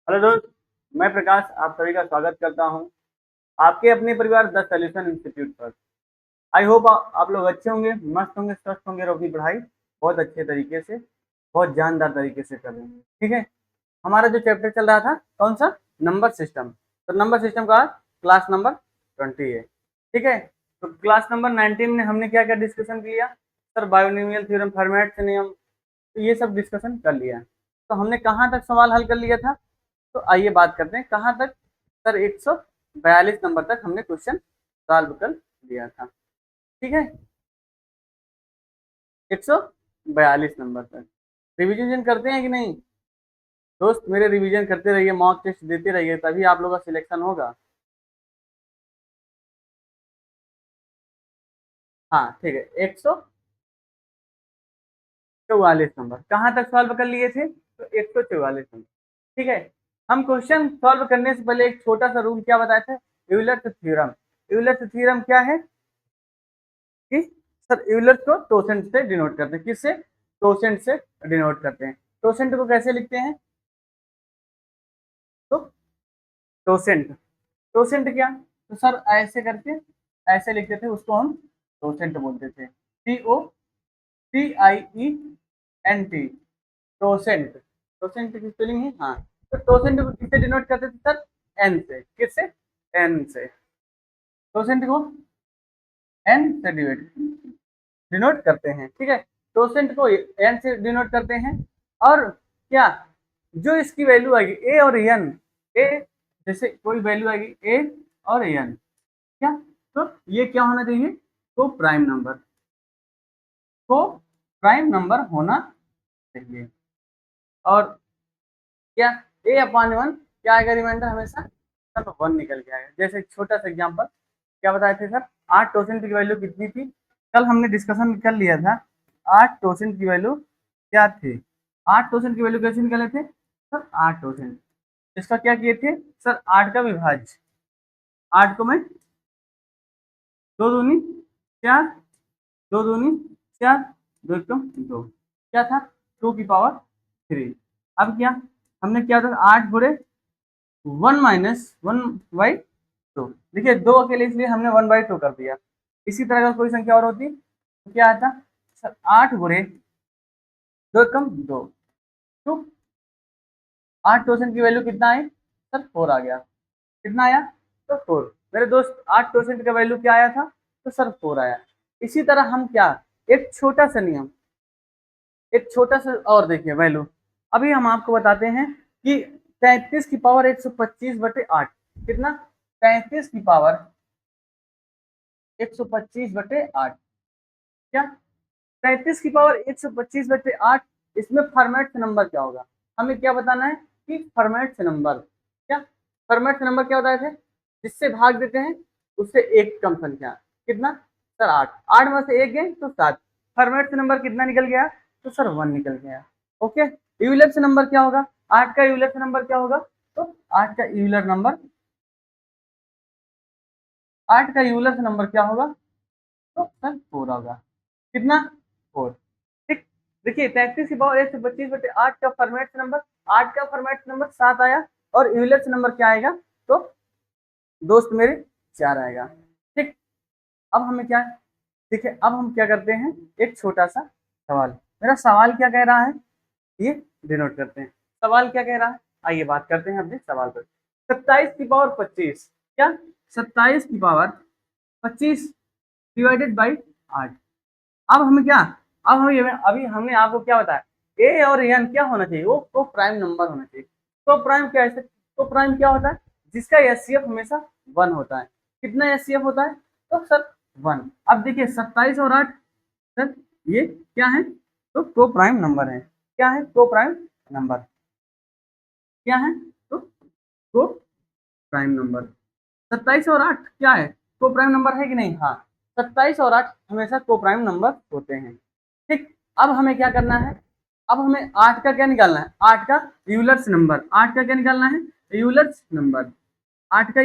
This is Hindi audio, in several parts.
हेलो दोस्त, मैं प्रकाश आप सभी का स्वागत करता हूं आपके अपने परिवार द सॉल्यूशन इंस्टीट्यूट पर। आई होप आप लोग अच्छे होंगे, मस्त होंगे, स्वस्थ होंगे और अपनी पढ़ाई बहुत अच्छे तरीके से, बहुत जानदार तरीके से कर रहे हैं। ठीक है, हमारा जो चैप्टर चल रहा था कौन सा, नंबर सिस्टम। तो नंबर सिस्टम का क्लास नंबर 20 है। ठीक है, तो क्लास नंबर 19 में हमने क्या क्या डिस्कशन किया सर, बायोनोमियल थ्योरम, फर्मेट नियम, तो ये सब डिस्कशन कर लिया। तो हमने कहाँ तक सवाल हल कर लिया था, तो आइए बात करते हैं कहाँ तक। सर 142 नंबर तक हमने क्वेश्चन सॉल्व कर लिया था। ठीक है, 142 नंबर तक रिवीजन करते हैं कि नहीं दोस्त? मेरे रिवीजन करते रहिए, मॉक टेस्ट देते रहिए, तभी आप लोगों का सिलेक्शन होगा। हाँ ठीक है, 144 नंबर कहाँ तक सॉल्व कर लिए थे, तो 144 नंबर। ठीक है, हम क्वेश्चन सॉल्व करने से पहले एक छोटा सा रूल क्या बताए थे, यूलर्स थ्योरम। यूलर्स थ्योरम क्या है कि सर यूलर को टोसेंट से डिनोट करते हैं, किससे, टोसेंट से डिनोट करते हैं। टोसेंट को कैसे लिखते हैं, तो टोसेंट, टोसेंट क्या, तो सर ऐसे करके ऐसे लिखते थे, उसको हम टोसेंट बोलते थे, TOCIENT, टोसेंट। टोसेंट की स्पेलिंग है, हाँ। तो टोसेंट को किससे डिनोट करते थे सर, एन से, किससे, एन से। टोसेंट को एन से डिनोट करते हैं। ठीक है, टोसेंट को एन से डिनोट करते हैं। और क्या, जो इसकी वैल्यू आएगी ए और एन, ए जैसे कोई वैल्यू आएगी ए और एन, क्या, तो ये क्या होना चाहिए, को प्राइम नंबर, को प्राइम नंबर होना चाहिए। और क्या, ए अपॉन वन क्या आएगा, रिमाइंडर हमेशा सब वन निकल के आएगा। जैसे एक छोटा सा एग्जांपल क्या बताए थे सर, 8% की वैल्यू कितनी थी, कल हमने डिस्कशन कर लिया था। 8% की वैल्यू क्या थी, 8% की वैल्यू कैसे निकाले थे सर, 8%, इसका क्या किए थे सर, 8 का विभाज्य, 8 को मैं दो दूनी चार, दो दूनी चार, दो एकम दो, क्या था, 2 की पावर 3। अब क्या, हमने क्या था, 8 गुणे 1 - 1/2, देखिए दो अकेले इसलिए हमने 1/2 कर दिया। इसी तरह का कोई संख्या और होती तो क्या आता सर, 8 गुणे 2 एकम 2, तो 8% की वैल्यू कितना आई सर, 4 आ गया। कितना आया, तो 4। मेरे दोस्त 8% का वैल्यू क्या आया था, तो सर 4 आया। इसी तरह हम क्या, एक छोटा सा नियम, एक छोटा सा और देखिए वैल्यू, अभी हम आपको बताते हैं कि 33 की पावर 125/8 कितना, 33 की पावर 125/8, क्या, 33 की पावर 125/8, इसमें फॉर्मेट से नंबर क्या होगा, हमें क्या बताना है कि फॉर्मेट से नंबर, क्या, फॉर्मेट से नंबर क्या बताए थे, जिससे भाग देते हैं उससे एक कम संख्या, कितना सर 8, 8 में से एक गए तो 7, फॉर्मेट से नंबर कितना निकल गया, तो सर 1 निकल गया। ओके, यूलर से नंबर क्या होगा, 8 का यूलर से नंबर क्या होगा, तो 8 का यूलर नंबर, 8 का यूलर से नंबर क्या होगा, तो सर 4 होगा। कितना, 4। ठीक, देखिए 33 की पावर 125/8 का फॉर्मेट नंबर, 8 का फॉर्मेट नंबर 7 आया, और यूलर से नंबर क्या आएगा, तो दोस्त मेरे 4 आएगा। ठीक, अब हमें क्या, ठीक है, अब हम क्या करते हैं, एक छोटा सा सवाल, मेरा सवाल क्या कह रहा है, ये डिनोट करते हैं। सवाल क्या कह रहा है, आइए बात करते हैं अपने सवाल पर। 27 की पावर 25, क्या, 27 की पावर 25 डिवाइडेड बाई 8। अब हमें क्या, अब हमें अभी हमने आपको क्या बताया, ए और एन क्या होना चाहिए, वो तो प्राइम नंबर होना चाहिए। तो प्राइम क्या है, तो प्राइम क्या होता है, जिसका एचसीएफ हमेशा 1 होता है। कितना एचसीएफ होता है, तो सर 1। अब देखिए 27 और 8, सर ये क्या है, तो को प्राइम नंबर है, क्या है, को प्राइम नंबर, क्या है, तो को प्राइम नंबर। 27 और 8 क्या है, को प्राइम नंबर है कि नहीं, हाँ, 27 और 8 हमेशा को प्राइम नंबर होते हैं। ठीक, अब हमें क्या करना है, अब हमें 8 का क्या निकालना है, 8 का यूलर्स नंबर, 8 का क्या निकालना है, यूलर्स नंबर। 8 का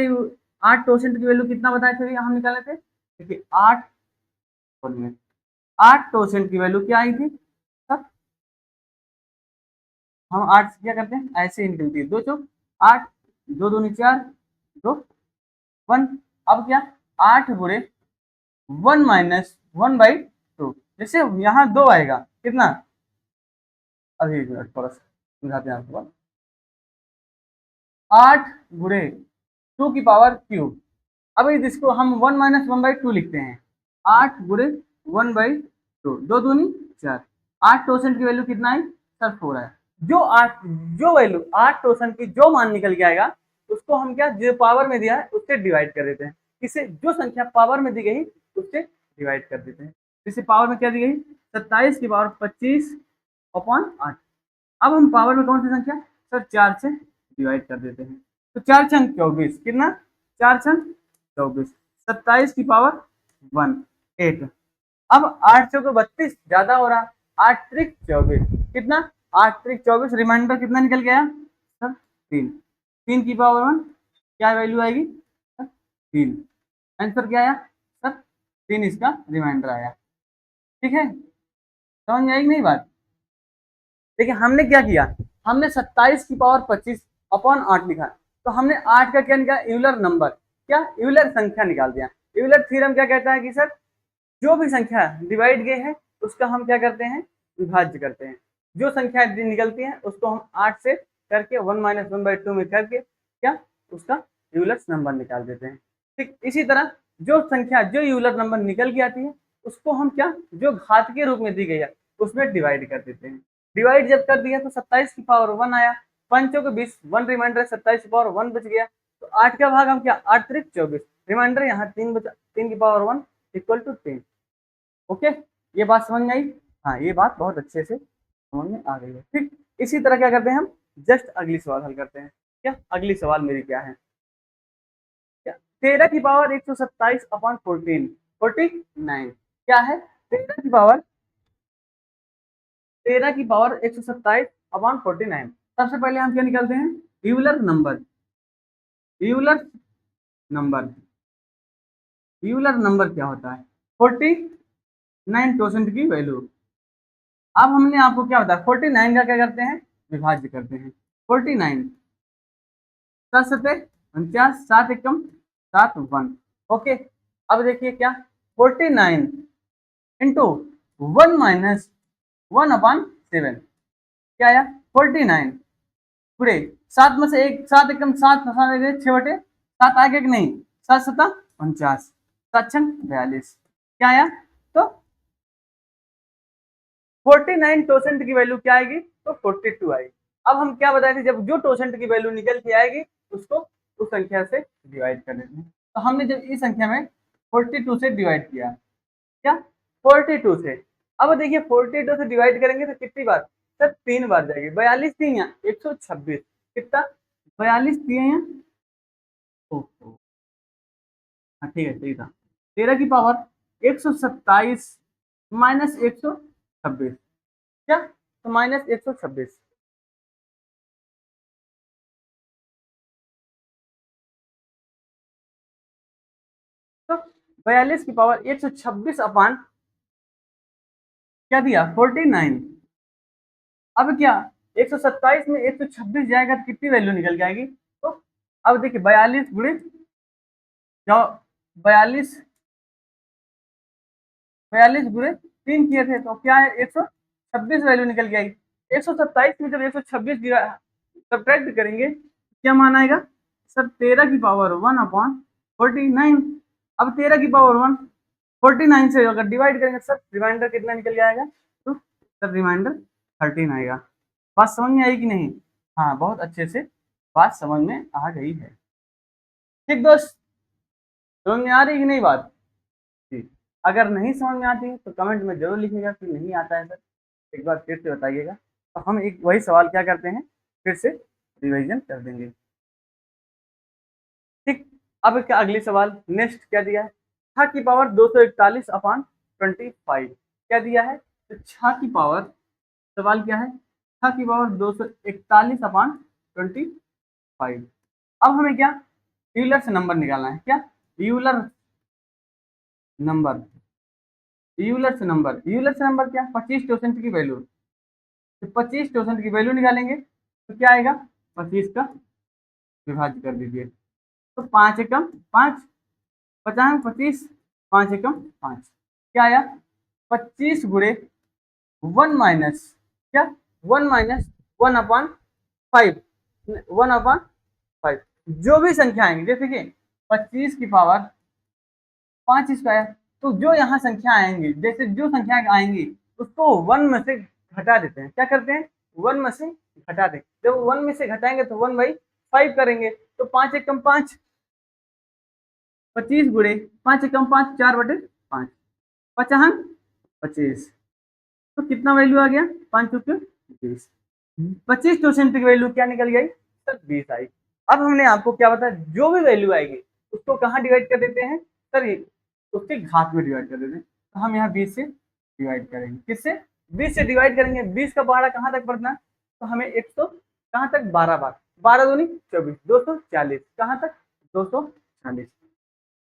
8% की वैल्यू कितना बताए थे हम निकाले थे, देखिए 8% की वैल्यू क्या आई थी सर, हम 8 से क्या करते हैं, ऐसे ही निकलती है, 2 चौक 8, 2 दूनी 4, 2 1। अब क्या 8 गुणे 1 माइनस 1/2, जैसे यहाँ 2 आएगा कितना, अभी एक मिनट थोड़ा सा समझाते हैं आपको। 8 गुणे 2 की पावर क्यूब, अब इसको हम 1 माइनस 1/2 लिखते हैं। 8 गुणे 1/2, 2 दूनी 4, 8% की वैल्यू कितना है सर 4 है। जो वैल्यू 8% की जो मान निकल के आएगा उसको हम क्या जो पावर में दिया है उससे डिवाइड कर देते हैं। इसे जो संख्या पावर में दी गई उससे डिवाइड कर देते हैं। जैसे पावर में क्या दी गई 27 की पावर 25/8। अब हम पावर में कौन सी संख्या सर 4 से डिवाइड कर देते हैं। तो 4 छंग 24, कितना 4 छंग 24, 27 की पावर 1 8। अब 8 चौके 32 ज्यादा हो रहा, 8 त्रिक 24, कितना 8 त्रिक 24, रिमाइंडर कितना निकल गया सर 3, 3 की पावर 1 क्या वैल्यू आएगी सर 3। आंसर क्या आया सर 3, इसका रिमाइंडर आया। ठीक है, समझ में आएगी नहीं बात। देखिए हमने क्या किया, हमने 27 की पावर 25/8 लिखा, तो हमने 8 का क्या निकाला यूलर नंबर, क्या यूलर संख्या निकाल दिया। यूलर थ्योरम क्या कहता है कि सर जो भी संख्या डिवाइड गई है उसका हम क्या करते हैं विभाज्य करते हैं। जो संख्या निकलती है उसको हम 8 से करके 1 माइनस 1/2 में करके क्या उसका यूलर नंबर निकाल देते हैं। ठीक इसी तरह जो संख्या जो यूलर नंबर निकल के आती है उसको हम क्या जो घात के रूप में दी गई है उसमें डिवाइड कर देते हैं। डिवाइड जब कर दिया तो 27 की पावर 1 आया, पंचों के 20, 1 रिमाइंडर 27 की पावर 1 बच गया, तो 8 का भाग हम क्या 8 त्रिक 24, रिमाइंडर यहाँ 3 बचा, 3 की पावर 1 इक्वल टू 3। ओके, ये बात समझ में आई। हाँ ये बात बहुत अच्छे से समझ में आ गई है। ठीक इसी तरह क्या करते हैं हम जस्ट अगली सवाल हल करते हैं। क्या अगली सवाल मेरी क्या है, क्या 13 की पावर 127/14 49 क्या है 13 की पावर 127/49। सबसे पहले हम क्या निकालते हैं Euler number, Euler number, Euler number क्या होता है 49% की वैल्यू। अब हमने आपको क्या बताया 49 का क्या करते हैं विभाज्य करते हैं। 49 7 सत्ते 49, 7 एकम 7 1। ओके, अब देखिए क्या 49 इंटू 1 माइनस 1/7 क्या आया 49 पूरे 7 में से एक 7 एकम 7 6 बटे 7 आ गया कि नहीं, 7 सत्ता 49, 7 छंग 42 क्या आया, तो 49% की वैल्यू क्या आएगी तो 42 आएगी। अब हम क्या बताए थे जब जो टोसेंट की वैल्यू निकल के आएगी उसको उस संख्या से डिवाइड कर देते हैं। तो हमने जब इस संख्या में 42 से डिवाइड किया, क्या 42 से, अब देखिए 42 से डिवाइड करेंगे तो कितनी बार सर 3 बार जाएगी, 42 3 या 126, कितना 42 3 या हाँ ठीक है सही था 13 की पावर 127 माइनस 126 क्या, तो माइनस 126, तो 42 की पावर 126 अपान क्या दिया 49। अब क्या 127 में 126 जाएगा तो कितनी वैल्यू निकल के आएगी, तो अब देखिए 42 गुणे जाओ 42, 42 गुणे 3 किए थे तो क्या है 126 वैल्यू निकल के आएगी। 127 में जब 126 सब्ट्रैक्ट करेंगे क्या मान आएगा सर 13 की पावर 1/49। अब 13 की पावर 1 49 से अगर डिवाइड करेंगे सर रिमाइंडर कितना निकल जाएगा, तो सर रिमाइंडर 13 आएगा। बात समझ में आई कि नहीं, हाँ बहुत अच्छे से बात समझ में आ गई है। ठीक दोस्त, समझ में आ रही कि नहीं बात जी। अगर नहीं समझ में आती है तो कमेंट में जरूर लिखिएगा कि नहीं आता है सर, एक बार फिर से बताइएगा, तो हम एक वही सवाल क्या करते हैं फिर से रिवीजन कर देंगे। ठीक, अब क्या अगली सवाल नेक्स्ट क्या दिया है 6 की पावर 241/25 क्या दिया है, तो 6 की पावर सवाल क्या है 6 की पावर 241/25। अब हमें क्या यूलर से नंबर निकालना है, क्या यूलर नंबर, यूलर से नंबर, यूलर से नंबर क्या 25% की वैल्यू, तो 25% की वैल्यू निकालेंगे तो क्या आएगा 25 का विभाज्य कर दीजिए। तो 5 एकम 5, 50 25, 5 एकम 5, क्या आया 25 गुणे 1 माइनस क्या 1 माइनस 1/5, 1/5 जो भी संख्या आएंगी, जैसे कि 25 की पावर 5 स्क्वायर, तो जो यहाँ संख्या आएंगी, जैसे जो संख्या आएंगी उसको 1 में से घटा देते हैं। क्या करते हैं 1 में से घटा दें। जब 1 में से घटाएंगे तो 1/5 करेंगे। तो 5 एकम 5, 25 गुणे 5 एकम 5, 4/5, 50 25, तो कितना वैल्यू आ गया 5 चौके 20, 25% की वैल्यू क्या निकल गई सर 20 आई। अब हमने आपको क्या बताया, जो भी वैल्यू आएगी उसको कहाँ डिवाइड कर देते हैं सर, उसके घात में डिवाइड कर देते हैं। तो हम यहाँ 20 से डिवाइड करेंगे, किससे 20 से डिवाइड करेंगे। 20 का 12 कहाँ तक पढ़ना, तो हमें 100 कहाँ तक 12 बार, 12 दूनी 24, 240 कहाँ तक 240,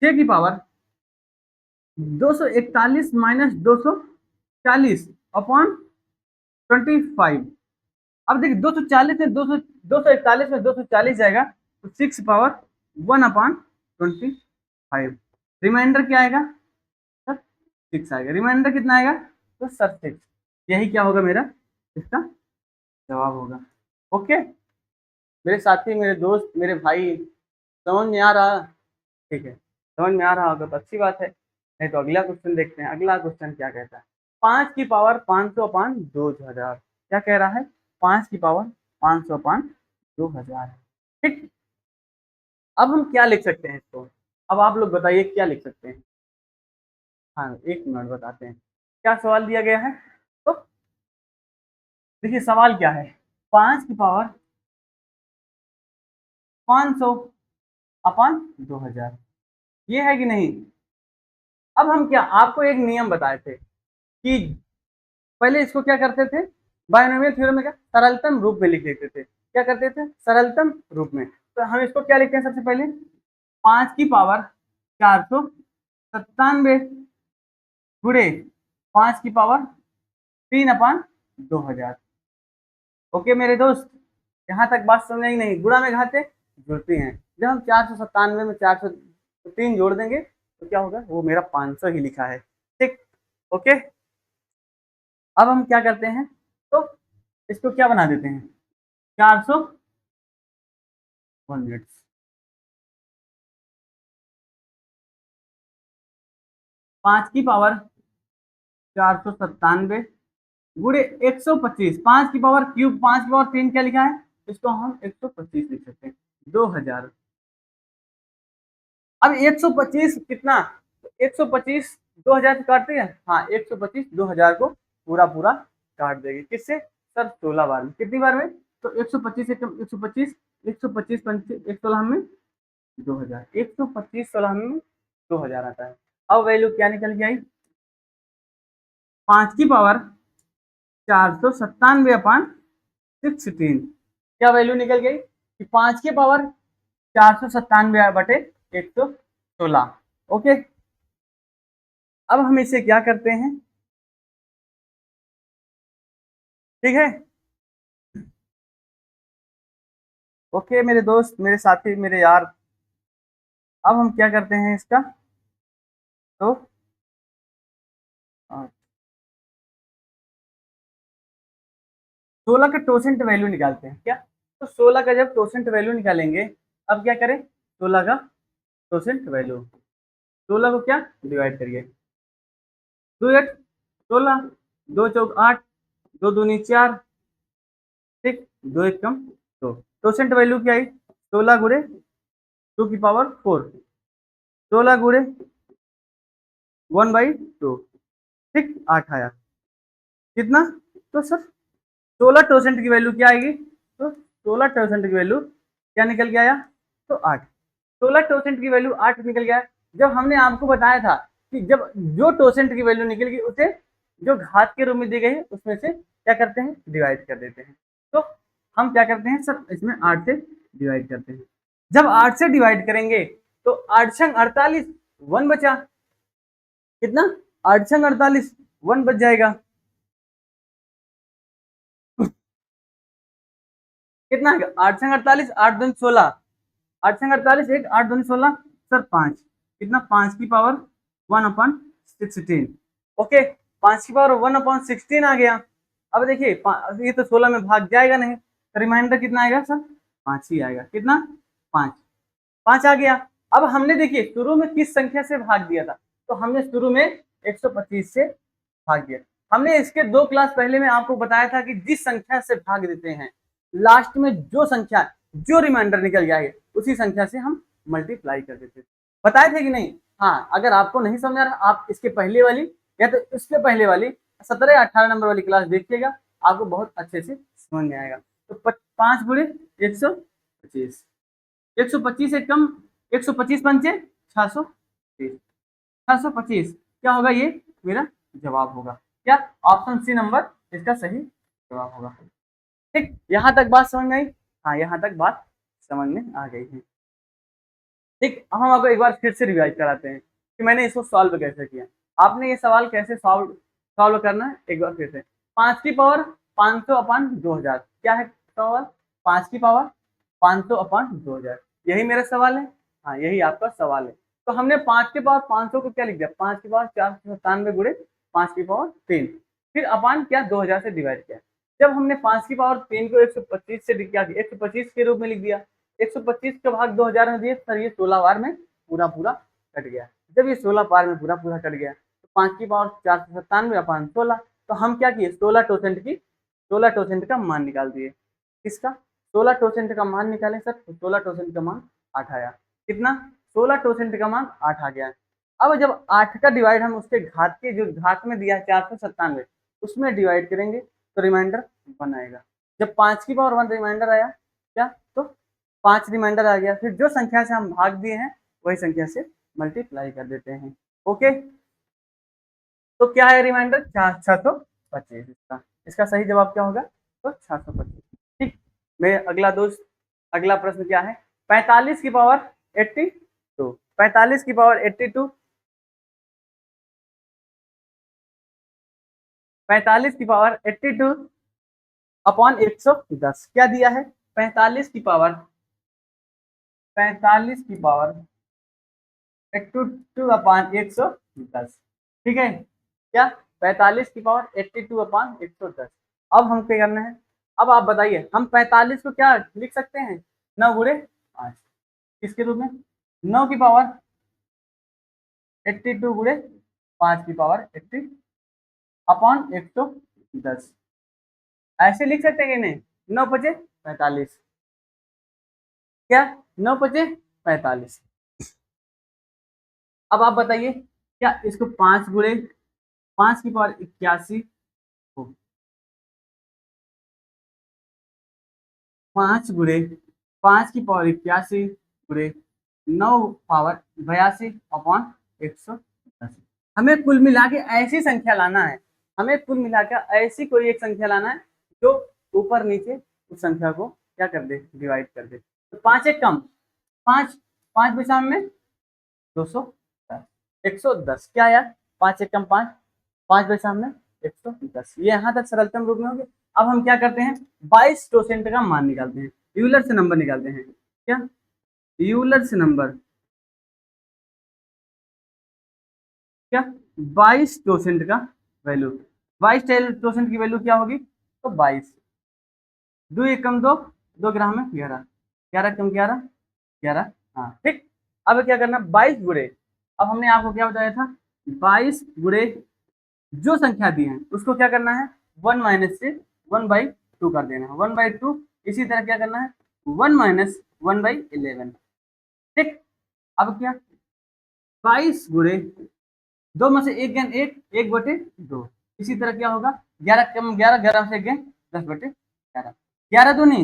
6 की पावर 241 माइनस 240 अपॉन 25। अब देखिए 240 में 241 में 240 जाएगा तो 6 पावर 1/25, रिमाइंडर क्या आएगा सर 6 आएगा। रिमाइंडर कितना आएगा तो सर 6, यही क्या होगा मेरा इसका जवाब होगा। ओके मेरे साथी, मेरे दोस्त, मेरे भाई, समझ में आ रहा, ठीक है समझ में आ रहा होगा तो अच्छी बात है, नहीं तो अगला क्वेश्चन देखते हैं। अगला क्वेश्चन क्या कहता है, 5 की पावर 500 अपान 2000, क्या कह रहा है 5 की पावर 500 अपान 2000, ठीक। अब हम क्या लिख सकते हैं इसको, अब आप लोग बताइए क्या लिख सकते हैं। हाँ एक मिनट बताते हैं क्या सवाल दिया गया है। तो देखिए सवाल क्या है, 5 की पावर 500 अपान 2000, ये है कि नहीं। अब हम क्या आपको एक नियम बताए थे कि पहले इसको क्या करते थे, बायनोमियल थ्योरम में क्या सरलतम रूप में लिख लेते थे। क्या करते थे सरलतम रूप में। तो हम इसको क्या लिखते हैं सबसे पहले 5 की पावर 497 गुणे 5 की पावर 3/2000। ओके मेरे दोस्त, यहाँ तक बात समझ आई नहीं। गुणा में घाते जुड़ती हैं, जब हम 497 में 403 जोड़ देंगे तो क्या होगा, वो मेरा 500 ही लिखा है, ठीक। ओके अब हम क्या करते हैं, तो इसको क्या बना देते हैं 400, 1 मिनट, 5 की पावर 497 गुणे 125, 5 की पावर क्यूब, 5 की पावर 3 क्या लिखा है, इसको हम 125 लिख सकते हैं 2000। अब 125 कितना, 125 2000 से काटते हैं, हाँ 125 2000 को पूरा पूरा काट देगी, किससे सर 16 बार में। कितनी बार में, तो 125 125 125 16 में 2000, 125 16 में 2000 आता है। अब वैल्यू क्या निकल के आई 5 की पावर 497 अपान 16, क्या वैल्यू निकल गई कि 5 की पावर 497 बटे 116। ओके अब हम इसे क्या करते हैं, ठीक है। ओके मेरे दोस्त, मेरे साथी, मेरे यार, अब हम क्या करते हैं इसका, तो 16 का टोसेंट वैल्यू निकालते हैं क्या। तो 16 का जब टोसेंट वैल्यू निकालेंगे, अब क्या करें 16 का टोसेंट वैल्यू, 16 को क्या डिवाइड करिए, 2 16, 2 चौक 8, 2 दूनी 4, ठीक, 2 एक कम 2, टोसेंट वैल्यू क्या आई 16 गुणे 2 की पावर 4, 16 गुणे 1/2, ठीक 8 आया कितना, तो सर 16% की वैल्यू क्या आएगी, तो 16% की वैल्यू क्या निकल के आया, तो 8, 16% की वैल्यू 8 निकल गया। जब हमने आपको बताया था कि जब जो टोसेंट की वैल्यू निकल गई उसे जो घात के रूप में दी गई है उसमें से क्या करते हैं डिवाइड कर देते हैं। तो हम क्या करते हैं सर इसमें 8 से डिवाइड करते हैं। जब 8 से डिवाइड करेंगे तो 8 छंग 48, 1 बचा, कितना 8 छंग 48, 1 बच जाएगा, कितना 8 छंग 48, 8 दूनी 16, 8 संग 48, 1 8 दूनी 16 सर 5, कितना 5 की पावर 1/16। ओके, 5 की पावर 1/16 आ गया। अब देखिए ये तो 16 में भाग जाएगा नहीं, तो रिमाइंडर कितना आएगा सर 5 ही आएगा। कितना 5, 5 आ गया। अब हमने देखिए शुरू में किस संख्या से भाग दिया था, तो हमने शुरू में 125 से भाग दिया। हमने इसके 2 क्लास पहले में आपको बताया था कि जिस संख्या से भाग देते हैं लास्ट में जो संख्या जो रिमाइंडर निकल जाएगी उसी संख्या से हम मल्टीप्लाई कर देते थे, बताए थे कि नहीं। हाँ, अगर आपको नहीं समझ आ रहा आप इसके पहले वाली या तो इसके पहले वाली 17 या 18 नंबर वाली क्लास देखिएगा, आपको बहुत अच्छे से समझ में आएगा। तो 5 गुणे 125, 125 से कम 125 पंचे 630, 625 क्या होगा, ये मेरा जवाब होगा। क्या ऑप्शन सी नंबर इसका सही जवाब होगा। ठीक, यहां तक बात समझ में आई। हाँ, यहां तक बात समझ में आ गई है। ठीक, हम आपको एक बार फिर से रिवाइज कराते हैं कि मैंने इसको सॉल्व कैसे किया। आपने ये सवाल कैसे सॉल्व सॉल्व करना है एक बार फिर से। 5 की पावर 500 अपान 2000 क्या है सवाल, 5 की पावर 500 अपान 2000, यही मेरा सवाल है। हाँ, यही आपका सवाल है। तो हमने 5 के पावर 500 को क्या लिख दिया, 5 की पावर 497 गुणे 5 की पावर 3, फिर अपान क्या 2000 से डिवाइड किया। जब हमने 5 की पावर 3 को 125 से क्या 125 के रूप में लिख दिया, 125 का भाग 2000 में दिए सर, ये 16 बार में पूरा पूरा कट गया। जब ये 16 बार में पूरा पूरा कट गया तो 5 की पावर 497 अपान 16, तो हम क्या किए 16% का मान निकाल दिए। किसका 16% का मान निकालें सर, तो 16% का मान 8 आया। कितना 16% का मान 8 आ गया। अब जब 8 का डिवाइड हम उसके घात के जो घात में दिया है 497 उसमें डिवाइड करेंगे तो रिमाइंडर 1 आएगा। जब 5 की पावर 1 रिमाइंडर आया क्या, तो 5 रिमाइंडर आ गया, फिर जो संख्या से हम भाग दिए हैं वही संख्या से मल्टीप्लाई कर देते हैं। ओके, तो क्या है रिमाइंडर 625। इसका सही जवाब क्या होगा, तो 625। ठीक, मेरे अगला दोस्त अगला प्रश्न क्या है, 45 की पावर 82, 45 की पावर 82, 45 की पावर 82 अपॉन 110 क्या दिया है, 45 की पावर 45 की पावर 82 अपान 110। ठीक है, क्या 45 की पावर 82 अपान 110। अब हम क्या करना है, अब आप बताइए हम 45 को क्या लिख सकते हैं 9 गुणे 5 किसके रूप में, 9 की पावर 82 गुणे 5 की पावर 80 अपॉन 110, ऐसे लिख सकते हैं कि नहीं, 9 पचे 45, क्या 9 पचे 45। अब आप बताइए क्या इसको 5 गुणे 5 की पावर 81 हो, 5 गुणे 5 की पावर 81 गुणे 9 पावर 82 अपॉन 110। हमें कुल मिला के ऐसी संख्या लाना है, हमें कुल मिला के ऐसी कोई एक संख्या लाना है जो ऊपर नीचे उस संख्या को क्या कर दे, डिवाइड कर दे। तो 5 एक कम 5, 5 विषम में 210, 110 क्या आया, 5 एक कम 5, 5 बाई सामने 110, ये यहाँ तक सरलतम रूप में होंगे। अब हम क्या करते हैं 22% का मान निकालते हैं, यूलर से नंबर निकालते हैं। क्या यूलर से नंबर, क्या 22% का वैल्यू, 22% की वैल्यू क्या होगी, तो 22, 2 एक कम 2, 2 ग्राम में 11, 11 कम 11 11। हाँ ठीक, अब क्या करना 22 गुणे, अब हमने आपको क्या बताया था 22 गुणे जो संख्या दी है उसको क्या करना है 1 माइनस से 1/2 कर देना है, 1/2। इसी तरह क्या करना है 1 माइनस 1/11। ठीक, अब क्या 22 गुणे 2 में से एक गेंद एक, 1/2। इसी तरह क्या होगा 11 कम 11, 11 से एक गेंद 10/11, 11 दूनी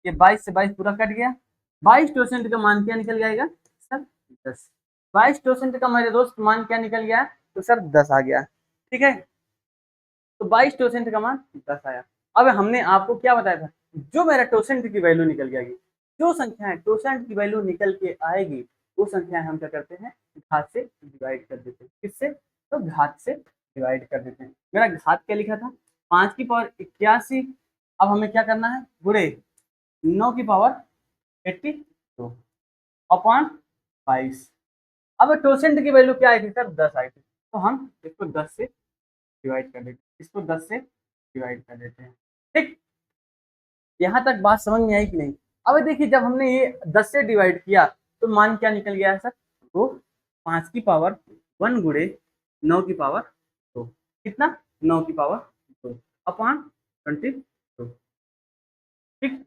ये 22 से 22 पूरा कट गया। 22% का मान क्या निकल जाएगा सर 10, 22% का मेरे दोस्त मान क्या निकल गया, तो सर 10 आ गया। ठीक है, तो 22% का मान 10 आया। अब हमने आपको क्या बताया था, जो मेरा टोसेंट की वैल्यू निकल जाएगी, जो संख्याएं टोसेंट की वैल्यू निकल के आएगी वो संख्याएं हम क्या करते हैं घात से डिवाइड कर देते हैं। किससे, तो घात से डिवाइड कर देते हैं। मेरा घात क्या लिखा था 5 की पावर 81, अब हमें क्या करना है गुणे 9 की पावर 82, अपॉन 22। अब टोसेंट की वैल्यू क्या आई थी सर, 10 आई थी, तो हम इसको 10 से डिवाइड कर देते हैं, इसको 10 से डिवाइड कर देते हैं। ठीक, यहाँ तक बात समझ में आई कि नहीं? अब देखिए जब हमने ये 10 से डिवाइड किया तो मान क्या निकल गया है सर, वो 5 की पावर 1 गुणे 9 की पावर 2, कितना, 9 की पावर 2 अपॉन 22। ठीक,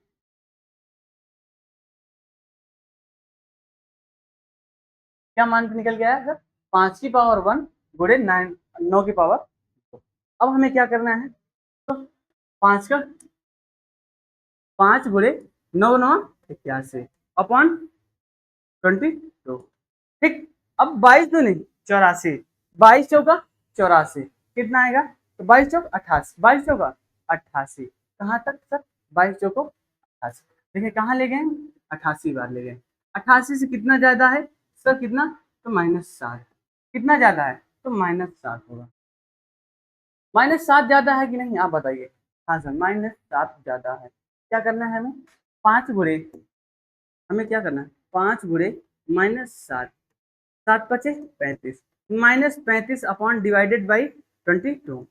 क्या मान निकल गया है सर, 5 की पावर 1 गुणे 9 की पावर 2। अब हमें क्या करना है, तो 5 का 5 गुणे 9 9 81 अपॉन 22। ठीक, अब 22 तो नहीं, 84, 22 चौका 84, कितना आएगा, तो 22 चौक 88, 22 चौका 88, कहाँ तक सर, 22 चौको 88। देखिए कहाँ ले गए, 88 बार ले गए, 88 से कितना ज्यादा है सर, कितना, तो -7, कितना ज्यादा है, तो -7 होगा। -7 ज्यादा है कि नहीं, आप बताइए। हाँ सर, -7 ज्यादा है। क्या करना है हमें, 5 गुणे, हमें क्या करना है, 5 गुणे -7, 7 पचे 35, -35 अपॉन डिवाइडेड बाई 22।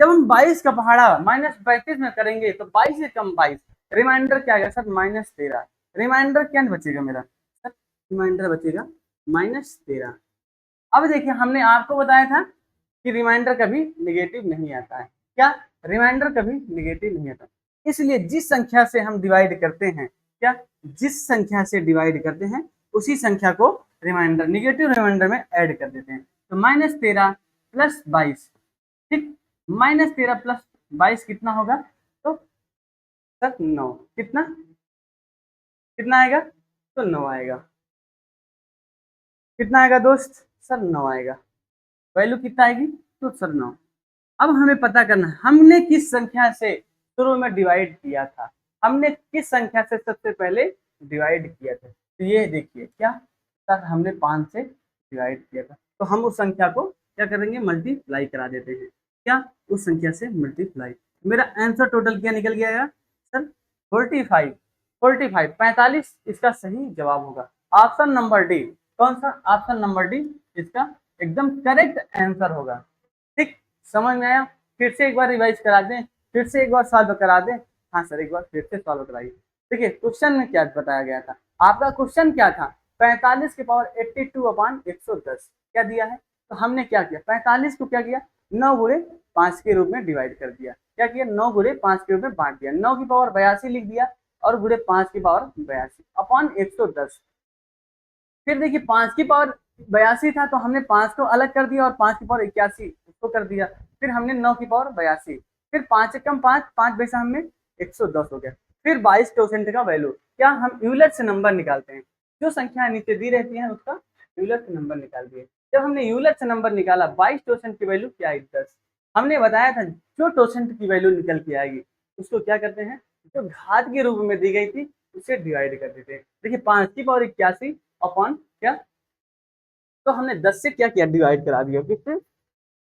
जब हम 22 का पहाड़ा -35 में करेंगे तो 22 से कम 22, रिमाइंडर क्या आएगा सर, -13, रिमाइंडर क्या बचेगा मेरा सर, रिमाइंडर बचेगा -13। अब देखिए हमने आपको बताया था कि रिमाइंडर कभी निगेटिव नहीं आता है, क्या, रिमाइंडर कभी निगेटिव नहीं आता, इसलिए जिस संख्या से हम डिवाइड करते हैं, क्या, जिस संख्या से डिवाइड करते हैं उसी संख्या को रिमाइंडर, निगेटिव रिमाइंडर में ऐड कर देते हैं। तो -13 प्लस 22, ठीक, -13 प्लस 22 कितना होगा, तो सर 9, कितना, कितना आएगा, तो 9 आएगा, कितना आएगा दोस्त, सर 9 आएगा, वैल्यू कितना आएगी, तो सर 9। अब हमें पता करना है हमने किस संख्या से शुरू में डिवाइड किया था, हमने किस संख्या से सबसे पहले डिवाइड किया था, तो ये देखिए क्या सर, हमने 5 से डिवाइड किया था, तो हम उस संख्या को क्या करेंगे, मल्टीप्लाई करा देते हैं, क्या, उस संख्या से मल्टीप्लाई। मेरा आंसर टोटल क्या निकल गया सर, 45, 45 इसका सही जवाब होगा, ऑप्शन नंबर डी। कौन सा, ऑप्शन नंबर डी इसका एकदम करेक्ट आंसर होगा। ठीक, समझ में आया, फिर से एक बार रिवाइज करा दें, फिर से एक बार सॉल्व करा दें। हाँ सर, एक बार फिर से सॉल्व कराइए। देखिए क्वेश्चन में क्या बताया गया था, आपका क्वेश्चन क्या था, 45 की पावर 82 अपॉन 110 क्या दिया है, तो हमने क्या किया, 45 को क्या किया, 9 गुणे 5 के रूप में डिवाइड कर दिया, क्या किया, 9 गुणे 5 के रूप में बांट दिया, 9 की पावर 82 लिख दिया और गुणे 5 की पावर 82 अपॉन 110। फिर देखिए 5 की पावर 82 था तो हमने 5 को अलग कर दिया और 5 की पावर 81 उसको कर दिया, फिर हमने 9 की पावर 82, फिर 5 कम 5, 5 वैसा हमने 110 हो गया। फिर 22% का वैल्यू, क्या, हम यूलर से नंबर निकालते हैं, जो संख्या नीचे दी रहती है उसका यूलर से नंबर निकाल दिए। जब हमने यूलर से नंबर निकाला 22% की वैल्यू क्या आई, 10। हमने बताया था जो टोसेंट की वैल्यू निकल के आएगी उसको क्या करते हैं, जो घात के रूप में दी गई थी उसे डिवाइड कर देते हैं। देखिए 5 की पावर 81 अपॉन क्या, तो हमने 10 से क्या किया, डिवाइड करा दिया, किससे,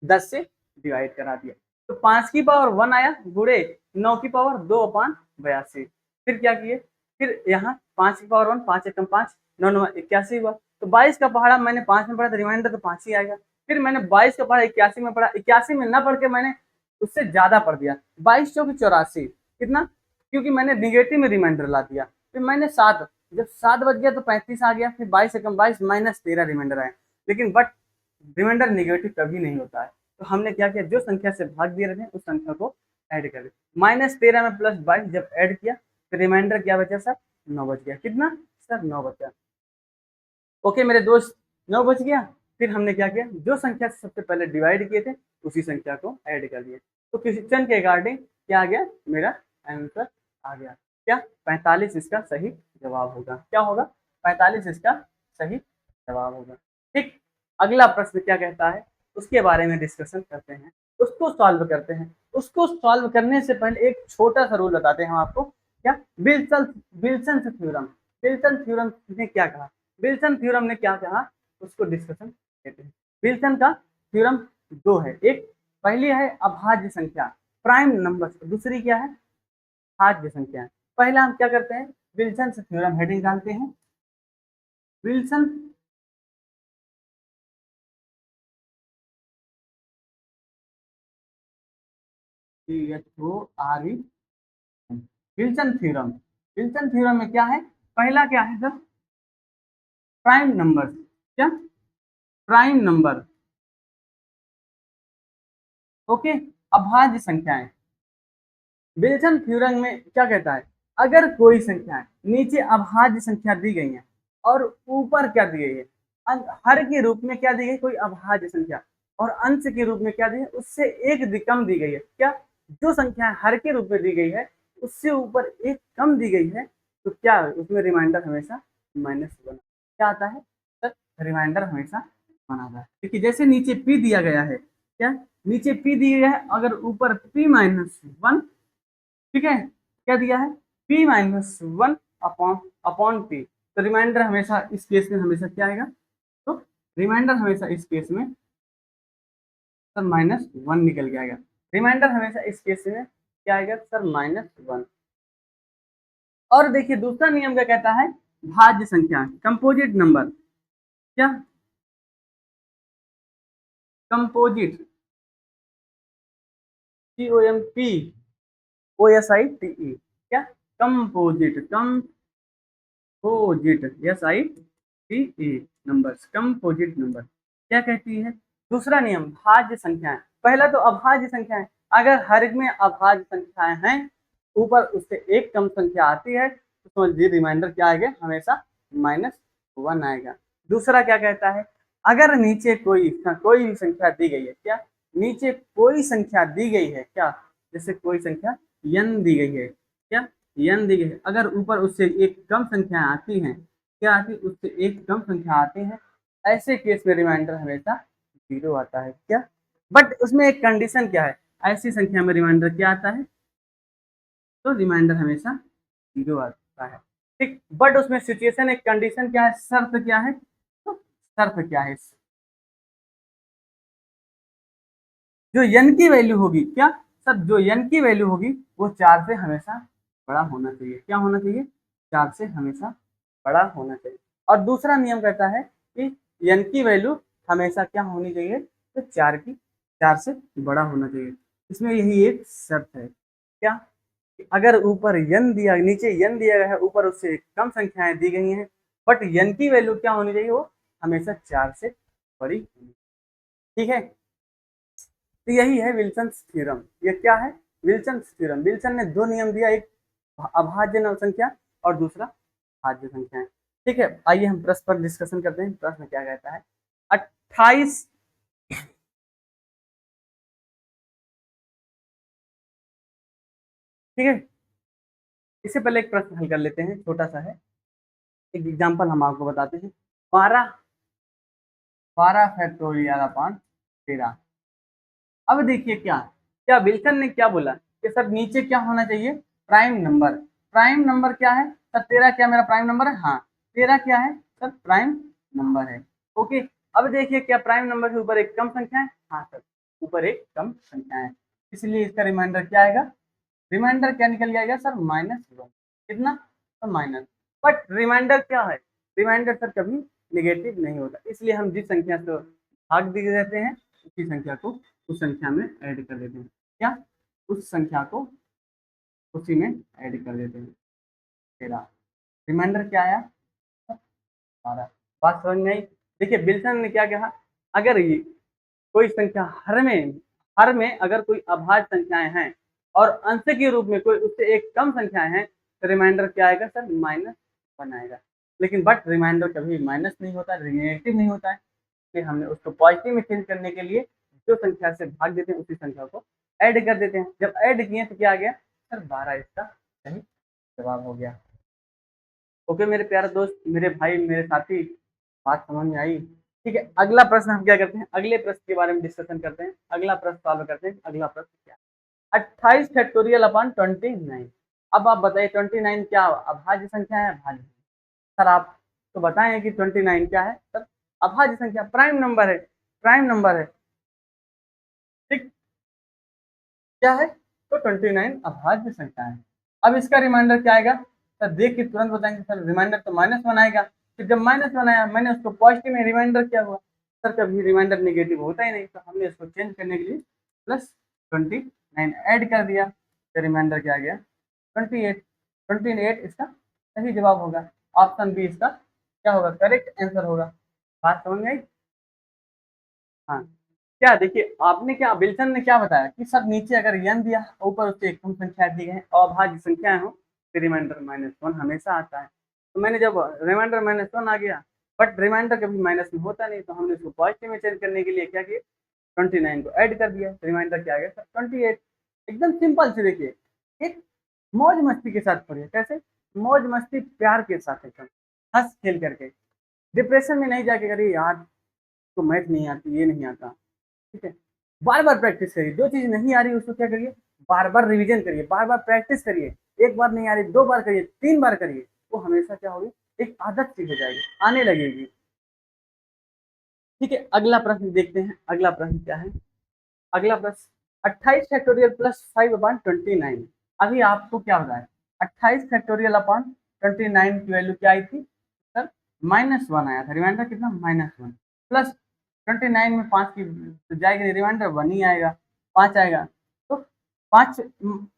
10 से डिवाइड करा दिया, तो 5 की पावर 1 आया गुणे 9 की पावर 2 अपॉन 82। फिर क्या किए, फिर यहाँ 5 की पावर 1, 5 एकम 5, 9 9 81 हुआ, तो 22 का पहाड़ा मैंने 5 में पढ़ा था, रिमाइंडर तो 5 ही आएगा। फिर मैंने 22 का पढ़ा 81 में पढ़ा, 81 में ना पढ़ के मैंने उससे ज्यादा पढ़ दिया, 22 चौकी 84, कितना, क्योंकि मैंने निगेटिव में रिमाइंडर ला दिया, फिर मैंने 7, जब 7 बज गया तो 35 आ गया, फिर 22 एकम 22 -13 रिमाइंडर आया, लेकिन बट रिमाइंडर निगेटिव कभी नहीं होता है, तो हमने क्या किया, जो संख्या से भाग दिए रहते हैं उस संख्या को ऐड कर दिया, -13 में +22 जब ऐड किया तो रिमाइंडर क्या बचा सर, 9 बच गया, कितना सर, 9 बचा। ओके मेरे दोस्त, 9 बच गया। फिर हमने क्या किया, जो संख्या से सबसे पहले डिवाइड किए थे उसी संख्या को ऐड कर दिया, तो क्वेश्चन के अकॉर्डिंग क्या आ गया, मेरा आंसर आ गया, क्या, 45 इसका सही जवाब होगा, क्या होगा, 45 इसका सही जवाब होगा। ठीक, अगला प्रश्न क्या कहता है उसके बारे में डिस्कशन करते हैं, उसको सॉल्व करते हैं। उसको सॉल्व करने से पहले एक छोटा सा रूल बताते हैं हम आपको, क्या, Wilson Wilson theorem, Wilson theorem ने क्या कहा, विल्सन थ्योरम ने क्या कहा उसको डिस्कशन करते हैं। विल्सन का थ्योरम दो है, एक पहली है अभाज्य संख्या प्राइम नंबर, दूसरी क्या है, भाज्य संख्या। पहला हम क्या करते हैं, विल्सन थ्योरम हेडिंग डालते हैं, Wilson THORE Wilson theorem. Wilson theorem में क्या है, पहला क्या है सर, प्राइम नंबर, क्या प्राइम नंबर, ओके, अभाज्य संख्याएं। विल्सन थ्योरम में क्या कहता है, अगर कोई संख्या नीचे अभाज्य संख्या दी गई है और ऊपर क्या दी गई है, हर के रूप में क्या दी गई कोई अभाज्य संख्या, और अंश के रूप में क्या दी है उससे एक कम दी गई है, क्या जो संख्या हर के रूप में दी गई है उससे ऊपर एक कम दी गई है, तो क्या उसमें रिमाइंडर हमेशा -1 क्या आता है सर, रिमाइंडर हमेशा 1 आता है। देखिए जैसे नीचे p दिया गया है, क्या नीचे p दिया गया है, अगर ऊपर p-1, ठीक है, क्या दिया है p-1 अपॉन अपॉन p, तो रिमाइंडर हमेशा इस केस में हमेशा क्या आएगा, तो रिमाइंडर हमेशा इस केस में सर -1 निकल के आएगा। रिमाइंडर हमेशा इस केस में क्या आएगा सर, -1। और देखिए दूसरा नियम क्या कहता है, भाज्य संख्या, कंपोजिट नंबर, क्या कंपोजिट, COMPOSITE, क्या composite, composite SITE numbers, composite number क्या कहती है, दूसरा नियम भाज्य संख्याएं। पहला तो अभाज्य संख्याएं, अगर हर में अभाज्य संख्याएं हैं, ऊपर उससे एक कम संख्या आती है, तो समझिए रिमाइंडर क्या आएगा, हमेशा -1 आएगा। दूसरा क्या कहता है, अगर नीचे कोई भी संख्या दी गई है, क्या नीचे कोई संख्या दी गई है, क्या जैसे कोई संख्या n दी गई है, क्या n दी गई है, अगर ऊपर उससे एक कम संख्या आती हैं, क्या आती है उससे एक कम संख्या आती है, ऐसे केस में रिमाइंडर हमेशा 0 आता है, क्या बट उसमें एक कंडीशन क्या है, ऐसी संख्या में रिमाइंडर क्या आता है, तो रिमाइंडर हमेशा 0 आता है, ठीक, बट उसमें सिचुएशन एक कंडीशन क्या है, शर्त क्या है, तो शर्त क्या है, जो n की वैल्यू होगी, क्या सर जो n की वैल्यू होगी वो 4 से हमेशा बड़ा होना चाहिए, क्या होना चाहिए, 4 से हमेशा बड़ा होना चाहिए। और दूसरा नियम कहता है कि n की वैल्यू हमेशा क्या होनी चाहिए, तो 4 से बड़ा होना चाहिए। इसमें यही एक शर्त है, क्या अगर ऊपर n दिया, नीचे n दिया गया है, ऊपर उससे कम संख्याएं दी गई हैं, बट n की वैल्यू क्या होनी चाहिए, वो हमेशा 4 से बड़ी होनी, ठीक है। तो यही है विल्सन थ्योरम। ये क्या है, विल्सन थ्योरम। विल्सन ने दो नियम दिया, एक अभाज्य संख्या और दूसरा भाज्य संख्या है, ठीक है। आइए हम प्रश्न पर डिस्कशन करते हैं। प्रश्न क्या कहता है, 28, ठीक है। इससे पहले एक प्रश्न हल कर लेते हैं, छोटा सा है, एक एग्जाम्पल हम आपको बताते हैं। 12 फैक्टोरियल अपॉन 13। अब देखिए क्या क्या विल्सन ने क्या बोला कि सर नीचे क्या होना चाहिए, प्राइम नंबर। प्राइम नंबर क्या है सर, 13 क्या मेरा प्राइम नंबर है, हाँ 13 क्या है सर, प्राइम नंबर है, ओके। अब देखिए क्या प्राइम नंबर के ऊपर एक कम संख्या है, हाँ सर ऊपर एक कम संख्या है, इसलिए इसका रिमाइंडर क्या आएगा, रिमाइंडर क्या निकल जाएगा सर, -1, कितना तो माइनस। बट रिमाइंडर क्या है, रिमाइंडर सर कभी निगेटिव नहीं होता, इसलिए हम जिस संख्या से भाग दिए रहते हैं उसी संख्या को उस संख्या में ऐड कर देते हैं, क्या उस संख्या को उसी में ऐड कर देते हैं। 13 रिमाइंडर क्या आया, 12। बात समझ में आई। देखिए विल्सन ने क्या कहा, अगर ये कोई संख्या हर में अगर कोई अभाज्य संख्याएं हैं और अंश के रूप में कोई उससे एक कम संख्याएं हैं, तो रिमाइंडर क्या आएगा सर, -1 आएगा। लेकिन बट रिमाइंडर कभी माइनस नहीं होता, नेगेटिव नहीं होता है, इसलिए हमने उसको पॉजिटिव में चेंज करने के लिए जो संख्या से भाग देते हैं उसी संख्या को ऐड कर देते हैं। जब ऐड किए तो क्या आ गया सर, 12 इसका सही जवाब हो गया। ओके मेरे प्यारे दोस्त, मेरे भाई, मेरे साथी, बात समझ में आई। ठीक है, अगला प्रश्न हम क्या करते हैं, अगले प्रश्न के बारे में डिस्कशन करते हैं। अगला प्रश्न सॉल्व करते हैं। अगला प्रश्न क्या, 28 फैक्टोरियल अपॉन 29। अब आप बताइए 29 क्या अभाज्य संख्या है, भाज्य? सर आप तो बताएं कि 29 क्या है सर, अभाज्य संख्या, प्राइम नंबर है, प्राइम नंबर है, ठीक, क्या है तो 29 अभाज्य संख्या है। अब इसका रिमाइंडर क्या आएगा सर, देख के तुरंत बताएंगे सर, रिमाइंडर तो -1 आएगा, फिर जब -1 आया मैंने उसको पॉजिटिव में रिमाइंडर क्या हुआ, सर कभी रिमाइंडर नेगेटिव होता ही नहीं, तो हमने इसको चेंज करने के लिए +29 ऐड कर दिया, तो रिमाइंडर क्या आ गया 28। 28 इसका सही जवाब होगा। ऑप्शन बी इसका क्या होगा, करेक्ट आंसर होगा। बात समझ में आई? हाँ, क्या देखिए आपने क्या विल्सन ने क्या बताया कि सर नीचे अगर n दिया ऊपर उससे एक संख्या दी है अभाज्य संख्याएं हो तो रिमाइंडर -1 हमेशा आता है। तो मैंने जब रिमाइंडर -1 आ गया, बट रिमाइंडर कभी माइनस में होता नहीं, तो हमने उसको पॉजिटिव में चेंज करने के लिए क्या किया 29 को ऐड कर दिया, रिमाइंडर क्या आ गया सर 28। एकदम सिंपल से देखिए, एक मौज मस्ती के साथ पढ़िए। कैसे मौज मस्ती प्यार के साथ एकदम हंस खेल करके, डिप्रेशन में नहीं जाके करिए यार तो मैथ नहीं आती, ये नहीं आता, ठीक है। बार बार प्रैक्टिस करिए, जो चीज नहीं आ रही उसको क्या करिए, बार बार रिवीजन करिए, बार बार प्रैक्टिस करिए। एक बार नहीं आ रही 2 बार करिए, 3 बार करिए, वो हमेशा क्या होगी, एक आदत सी हो जाएगी, आने लगेगी। ठीक है, अगला प्रश्न देखते हैं। अगला प्रश्न क्या है, अगला प्रश्न 28 फैक्टोरियल प्लस 5/29। अभी आपको क्या होता है, 28 फैक्टोरियल अपॉन 29 की वैल्यू क्या आई थी सर, -1 आया था, रिमाइंडर कितना -1, प्लस 29 में 5 की तो जाएगी रिमाइंडर 1 ही आएगा, 5 आएगा। तो 5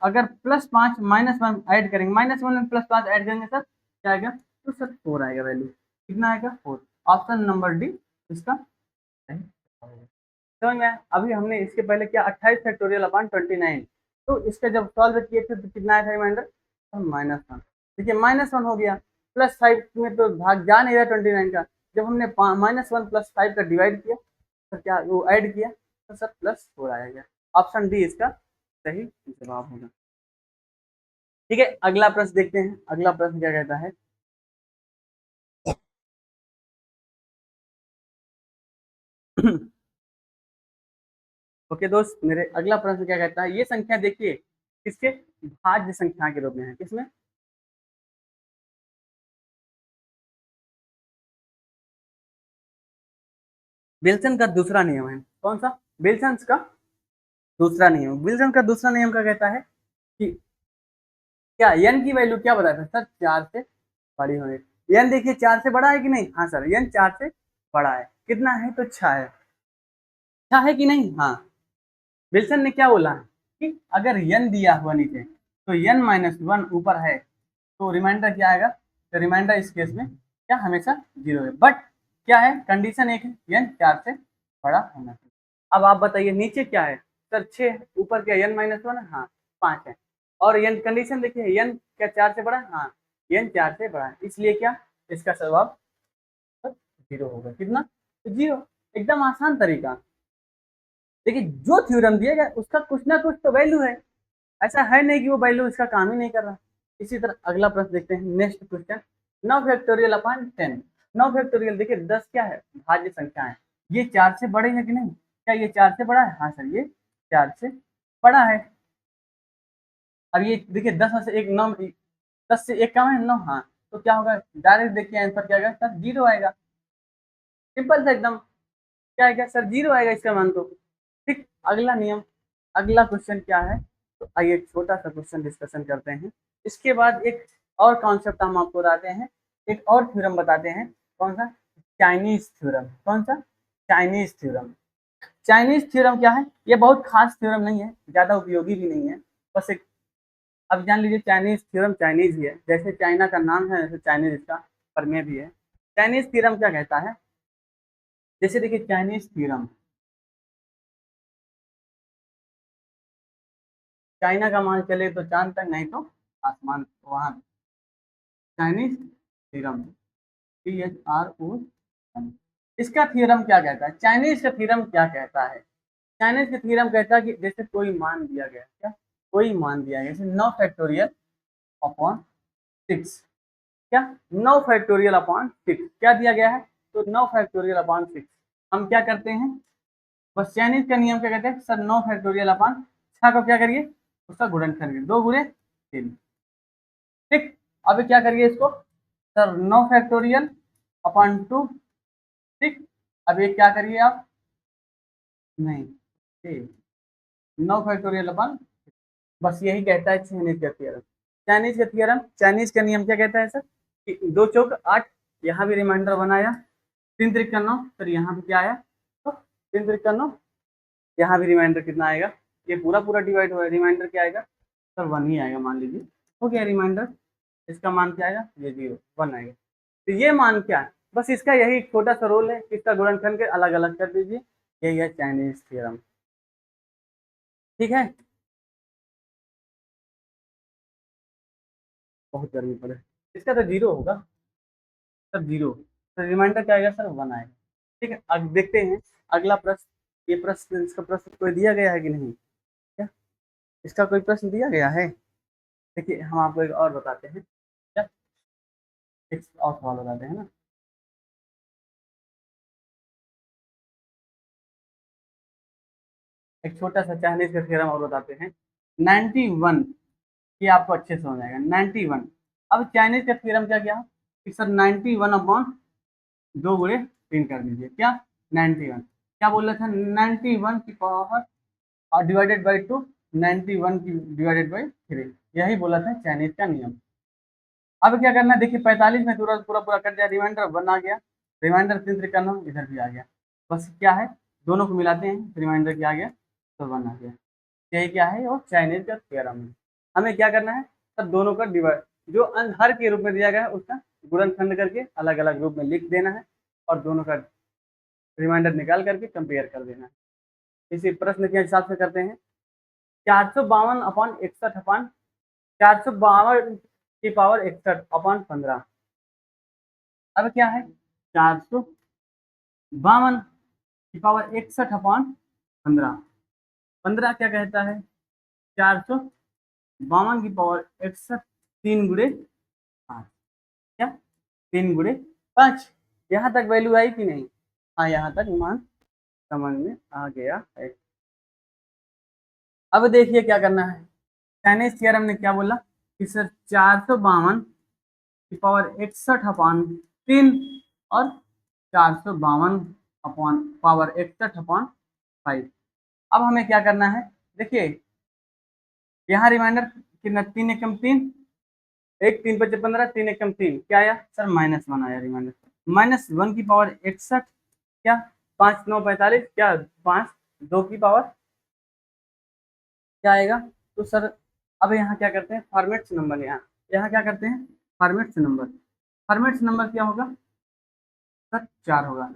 अगर +5 -1 ऐड करेंगे, -1 में +5 ऐड करेंगे सर क्या आएगा, तो सर 4 आएगा, वैल्यू कितना आएगा 4। ऑप्शन नंबर डी इसका सही होगा। समझ में आया? अभी हमने इसके पहले क्या 28 फैक्टोरियल अपॉन 29, तो इसका जब सॉल्व किए थे तो कितना आया था रिमाइंडर, -1। देखिए -1 हो गया, +5 में तो भाग जा नहीं रहा 29 का, जब हमने -1 + 5 का डिवाइड किया तो क्या वो ऐड किया तो सर +4 आएगा। ऑप्शन डी इसका सही जवाब होगा। ठीक है, अगला प्रश्न देखते हैं। अगला प्रश्न क्या कहता है ओके दोस्त, मेरे अगला प्रश्न क्या कहता है, ये संख्या देखिए किसके भाज्य संख्या के रूप में है, किसमें, विल्सन का दूसरा नियम है। कौन सा, विल्सन का दूसरा नियम। विल्सन का दूसरा नियम क्या कहता है कि क्या n की वैल्यू क्या बताया था सर, 4 से बड़ी होने। n देखिए 4 से बड़ा है कि नहीं, हाँ सर n 4 से बड़ा है, कितना है तो 6 है, 6 है कि नहीं, हाँ। विल्सन ने क्या बोला है कि अगर n दिया हुआ नीचे तो n-1 ऊपर है तो रिमाइंडर क्या आएगा, तो रिमाइंडर इस केस में क्या हमेशा 0 है, बट क्या है कंडीशन एक है n 4 से बड़ा होना चाहिए। अब आप बताइए नीचे क्या है सर, 6 ऊपर क्या n-1 है, हाँ 5 है, और n कंडीशन देखिए n क्या 4 से बड़ा है, हाँ n 4 से बड़ा है, इसलिए क्या इसका जवाब 0 होगा, कितना तो 0। एकदम आसान तरीका। देखिए जो थ्योरम दिया गया उसका कुछ ना कुछ तो वैल्यू है, ऐसा है नहीं कि वो वैल्यू इसका काम ही नहीं कर रहा। इसी तरह अगला प्रश्न देखते हैं, next question 9 factorial upon 10। 9 factorial देखिए 10 क्या है, भाज्य संख्या है, ये 4 से बड़े है कि नहीं, क्या ये 4 से बड़ा है, हाँ सर ये 4 से बड़ा है। अब ये देखिए 10 में से एक 9, 10 से एक कम है 9, हाँ, तो क्या होगा डायरेक्ट देखिए आंसर क्या आएगा सर 0 आएगा, सिंपल से एकदम, क्या आएगा सर 0 आएगा इसका मान तो। ठीक, अगला नियम, अगला क्वेश्चन क्या है, तो आइए एक छोटा सा क्वेश्चन डिस्कशन करते हैं। इसके बाद एक और कॉन्सेप्ट हम आपको बताते हैं, एक और थ्योरम बताते हैं। कौन सा, चाइनीज थ्योरम। कौन सा, चाइनीज थ्योरम। चाइनीज थ्योरम क्या है, ये बहुत खास थ्योरम नहीं है, ज़्यादा उपयोगी भी नहीं है, बस एक अब जान लीजिए चाइनीज थ्योरम चाइनीज ही है, जैसे चाइना का नाम है वैसे चाइनीज इसका प्रमेय भी है। चाइनीज थ्योरम क्या कहता है, जैसे देखिए चाइनीज थ्योरम, चाइना का मान चले तो चांद तक, नहीं तो आसमान वहां। चाइनीज थ्योरम, CHRO, इसका थ्योरम क्या कहता है, चाइनीज का थ्योरम क्या कहता है। चाइनीज का थ्योरम कहता है कि जैसे कोई मान दिया गया, क्या कोई मान दिया गया, जैसे 9 फैक्टोरियल अपॉन 6, क्या 9 फैक्टोरियल अपॉन 6 क्या दिया गया है, तो 9 फैक्टोरियल अपॉन 6 हम क्या करते हैं, बस चाइनीज का नियम क्या कहते हैं सर, 9 फैक्टोरियल अपॉन 6 को क्या करिए उसका गुणन करिए, 2 गुणे 3। ठीक, अभी क्या करिए इसको सर 9 फैक्टोरियल अपॉन 2। ठीक, अब ये क्या करिए आप, नहीं ठीक, 9 फैक्टोरियल अपॉन, बस यही कहता है चाइनीज का थियरम। चाइनीज का थियरम, चाइनीज का नियम क्या कहता है सर कि 2 चौक 8, यहाँ भी रिमाइंडर बनाया 3 त्रिक का 9, फिर यहाँ भी क्या आया तो 3 त्रिक का 9, यहाँ भी रिमाइंडर कितना आएगा, ये पूरा पूरा डिवाइड हुआ है, रिमाइंडर क्या आएगा सर 1 ही आएगा, मान लीजिए हो गया रिमाइंडर, इसका मान क्या आएगा ये 0 1 आएगा। तो ये मान क्या है, बस इसका यही छोटा सा रोल है, इसका गुणनखंड के अलग अलग कर दीजिए, यही है चाइनीज थ्योरम। ठीक है, बहुत गर्मी पड़े, इसका तो 0 होगा सर, 0, तो रिमाइंडर क्या आएगा सर 1 आएगा। ठीक है, अब देखते हैं अगला प्रश्न, ये प्रश्न, इसका प्रश्न कोई दिया गया है कि नहीं, क्या इसका कोई प्रश्न दिया गया है? देखिए हम आपको एक और बताते हैं, क्या एक और सवाल बताते हैं ना, एक छोटा सा चाइनीज का थ्योरम और बताते हैं, 91, ये आपको अच्छे से समझ आएगा 91। अब चाइनीज का थ्योरम क्या किया कि सर 91 अपॉन 2 गुणे 3 कर दीजिए, क्या 91 क्या बोल रहे थे, 91 की पावर और डिवाइडेड बाई 2, 91 की डिवाइडेड बाई 3, यही बोला था चाइनीज का नियम। अब क्या करना है, देखिए 45 में पूरा पूरा पूरा कर दिया, रिमाइंडर 1 आ गया, रिमाइंडर 3 त्रिक करना इधर भी आ गया, बस क्या है दोनों को मिलाते हैं, रिमाइंडर क्या आ गया तो 1 आ गया, यही क्या है वो चाइनीज का थ्योरम है। हमें क्या करना है सब दोनों का डिवाइड, जो हर के रूप में दिया गया है उसका गुणनखंड करके अलग अलग रूप में लिख देना है, और दोनों का रिमाइंडर निकाल करके कंपेयर कर देना है। इसी प्रश्न के हिसाब से करते हैं, 452/61 452 की पावर 61/15। अब क्या है 452 की पावर 61/15, 15 क्या कहता है 452 की पावर 61, 3 गुणे 5, क्या 3 गुणे 5, यहाँ तक वैल्यू आई कि नहीं, हाँ यहाँ तक मान समझ में आ गया है। अब देखिए क्या करना है, चाइनीज थ्योरम ने क्या बोला कि सर 452 की पावर 61/3 और 452 अपॉन पावर 61/5। अब हमें क्या करना है, देखिए यहाँ रिमाइंडर कितना 3 एकम 3, 1 3 × 5 = 15, 3 एकम 3 क्या आया सर -1 आया, रिमाइंडर -1 की पावर 61, क्या 5 9 45, क्या 5 2 की पावर क्या आएगा, तो सर अब यहाँ क्या करते हैं फॉर्मेट्स नंबर, यहाँ यहाँ क्या करते हैं फॉर्मेट्स नंबर, फॉर्मेट्स नंबर क्या होगा सर 4 होगा,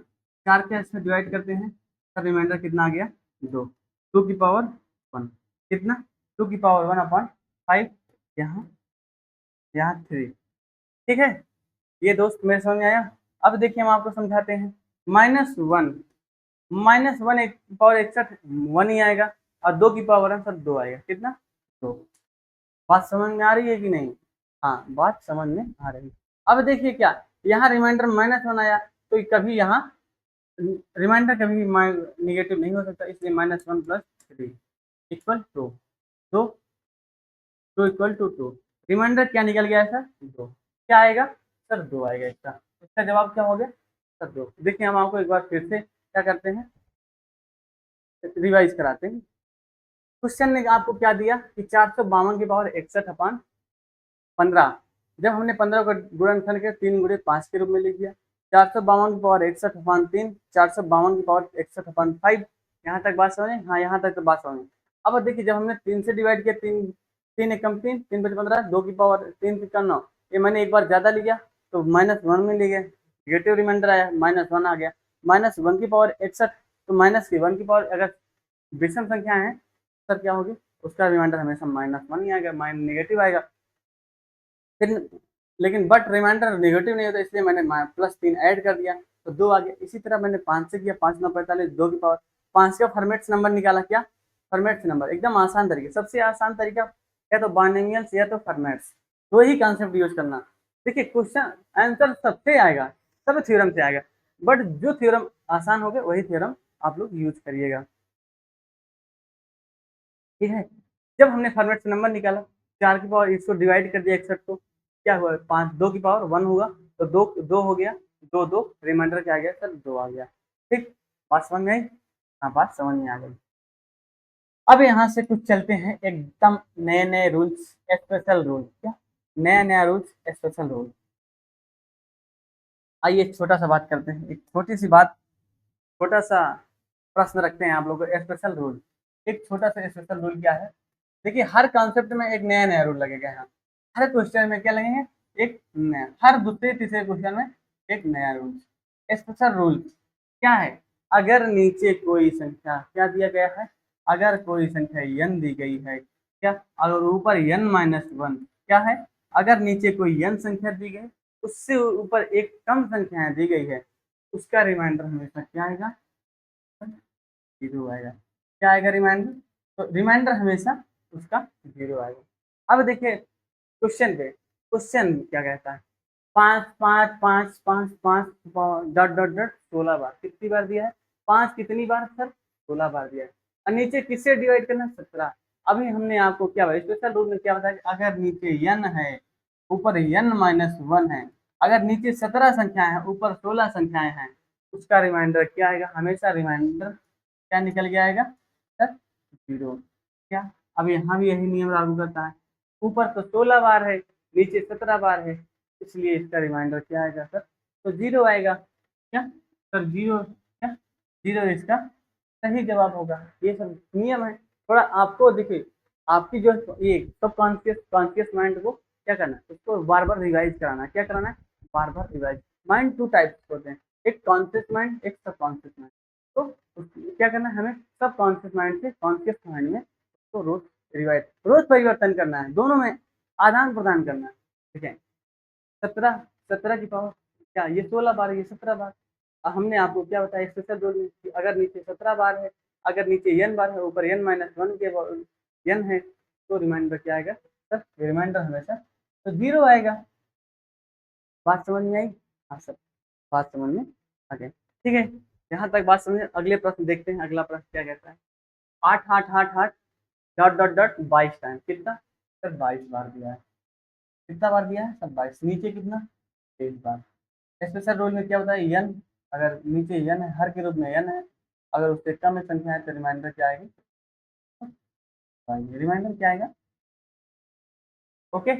4 के इसमें डिवाइड करते हैं, सर रिमाइंडर कितना आ गया 2, 2 की पावर 1, कितना 2 की पावर 1/5, यहाँ यहाँ 3। ठीक है, ये दोस्त मेरे समझ में आया। अब देखिए हम आपको समझाते हैं, -1, -1 एक पावर 61 1 ही आएगा, और 2 की पावर 1 सर 2 आएगा, कितना 2। बात समझ में आ रही है कि नहीं, हाँ बात समझ में आ रही है। अब देखिए क्या, यहाँ रिमाइंडर -1 आया, तो कभी यहाँ रिमाइंडर कभी निगेटिव नहीं हो सकता, इसलिए -1 + 3 = 2, 2 2 = 2, रिमाइंडर क्या निकल गया है सर 2, क्या आएगा सर 2 आएगा, इसका जवाब क्या हो गया सर 2। देखिए हम आपको एक बार फिर से क्या करते हैं रिवाइज कराते हैं। क्वेश्चन ने आपको क्या दिया कि 452 की पावर 61/15, जब हमने 15 का गुणनखंड के 3 × 5 के रूप में लिख दिया, 452 की पावर 61/3, 452 की पावर 61/5, यहाँ तक बात समझे, हाँ यहाँ तक तो बात समझे। अब देखिए जब हमने 3 से डिवाइड किया, 3 3 एकम 3, 3 × 15, 2 की पावर 3 × 9, ये मैंने एक बार ज्यादा लिया तो -1 में ले गया, नेगेटिव रिमाइंडर आया -1 आ गया, -1 की पावर 61, तो -1 की पावर अगर विषम संख्या है सर क्या होगी, उसका रिमाइंडर हमेशा -1 ही आएगा, नेगेटिव आएगा। फिर लेकिन बट रिमाइंडर नेगेटिव नहीं होता, इसलिए मैंने +3 ऐड कर दिया तो 2 आ गया। इसी तरह मैंने 5 से किया, 5 9 45, 2 की पावर 5 का फॉर्मेट्स नंबर निकाला, क्या फॉर्मेट्स नंबर, एकदम आसान तरीके, सबसे आसान तरीका या तो बाइनोमियल्स या तो फॉर्मेट्स, दो ही कॉन्सेप्ट यूज करना। देखिए क्वेश्चन आंसर सबसे आएगा, सब थ्योरम से आएगा, बट जो थ्योरम आसान हो गए वही थ्योरम आप लोग यूज करिएगा। ठीक है, जब हमने फॉर्मेट से नंबर निकाला, 4 की पावर इसको डिवाइड कर दिया 61 को, क्या हुआ 5, 2 की पावर 1 होगा, तो 2 2 हो गया, 2 2 रिमाइंडर क्या आ गया सर 2 आ गया। ठीक, बात समझ में आई, हाँ बात समझ में आ गई। अब यहाँ से कुछ चलते हैं एकदम नए नए रूल्स, स्पेशल रूल, क्या नया नया रूल्स स्पेशल रूल। आइए एक छोटा सा बात करते हैं, एक छोटी सी बात, छोटा सा प्रश्न रखते हैं आप लोगों को, स्पेशल रूल। एक छोटा सा स्पेशल रूल क्या है? देखिए हर कॉन्सेप्ट में एक नया नया रूल लगेगा यहाँ। हर क्वेश्चन में क्या लगेंगे? एक नया, हर दूसरे तीसरे क्वेश्चन में एक नया रूल। स्पेशल रूल क्या है? अगर नीचे कोई संख्या क्या दिया गया है, अगर कोई संख्या n दी गई है क्या, और ऊपर n-1 क्या है, अगर नीचे कोई n संख्या दी गई, उससे ऊपर एक कम संख्या दी गई है, उसका रिमाइंडर हमेशा क्या आएगा? जीरो आएगा। क्या आएगा रिमाइंडर? तो रिमाइंडर हमेशा उसका जीरो आएगा। अब देखिए क्वेश्चन पे, क्वेश्चन क्या कहता है? 5 5 5 5 5 डॉट डॉट डॉट 16 बार, कितनी बार दिया है? 5 कितनी बार सर? 16 बार दिया है। और नीचे किससे डिवाइड करना? 17। अभी हमने आपको क्या बताया, स्पेशल रूल में क्या बताया कि अगर नीचे n है, ऊपर n-1 है, अगर नीचे 17 संख्याएं हैं, ऊपर 16 संख्याएं हैं, उसका रिमाइंडर क्या आएगा? हमेशा रिमाइंडर क्या निकल के आएगा सर? जीरो। क्या? अब यहाँ भी यही नियम लागू करता है। ऊपर तो 16 बार है, नीचे 17 बार है, इसलिए इसका रिमाइंडर क्या आएगा सर? तो जीरो आएगा। क्या सर? जीरो। क्या? जीरो इसका सही जवाब होगा। ये सब नियम है। थोड़ा आपको देखिए, आपकी जो ये सब कॉन्शियस कॉन्शियस माइंड को क्या करना है, उसको बार बार रिवाइज कराना है। क्या कराना है? बार बार रिवाइज। माइंड टू टाइप्स होते हैं, एक कॉन्शियस माइंड, एक सब कॉन्शियस माइंड। तो क्या करना है हमें? सब कॉन्शियस माइंड से कॉन्शियस माइंड में उसको रोज रिवाइज, रोज परिवर्तन करना है, दोनों में आदान प्रदान करना है। ठीक है? 17, 17 की पावर क्या, ये 16 बार, ये 17 बार। अब हमने आपको क्या बताया स्पेशल रूल में कि अगर नीचे 17 बार है, अगर नीचे n बार है, ऊपर n-1 के n है, तो रिमाइंडर क्या आएगा सर? रिमाइंडर हमेशा तो जीरो आएगा। बात समझ में आई? हाँ सर, बात समझ में आ गई। ठीक है, यहाँ तक बात समझ। अगले प्रश्न देखते हैं, अगला प्रश्न क्या कहता है? 8 8 8 8 डॉट डॉट डॉट 22 टाइम, कितना सर? 22 बार दिया है। कितना बार दिया है सर? 22। नीचे कितना? 23 बार। स्पेशल रूल में क्या होता है? n, अगर नीचे n है, हर के रूप में n है, अगर उससे कम संख्या है तो रिमाइंडर क्या आएगी? रिमाइंडर क्या आएगा? ओके,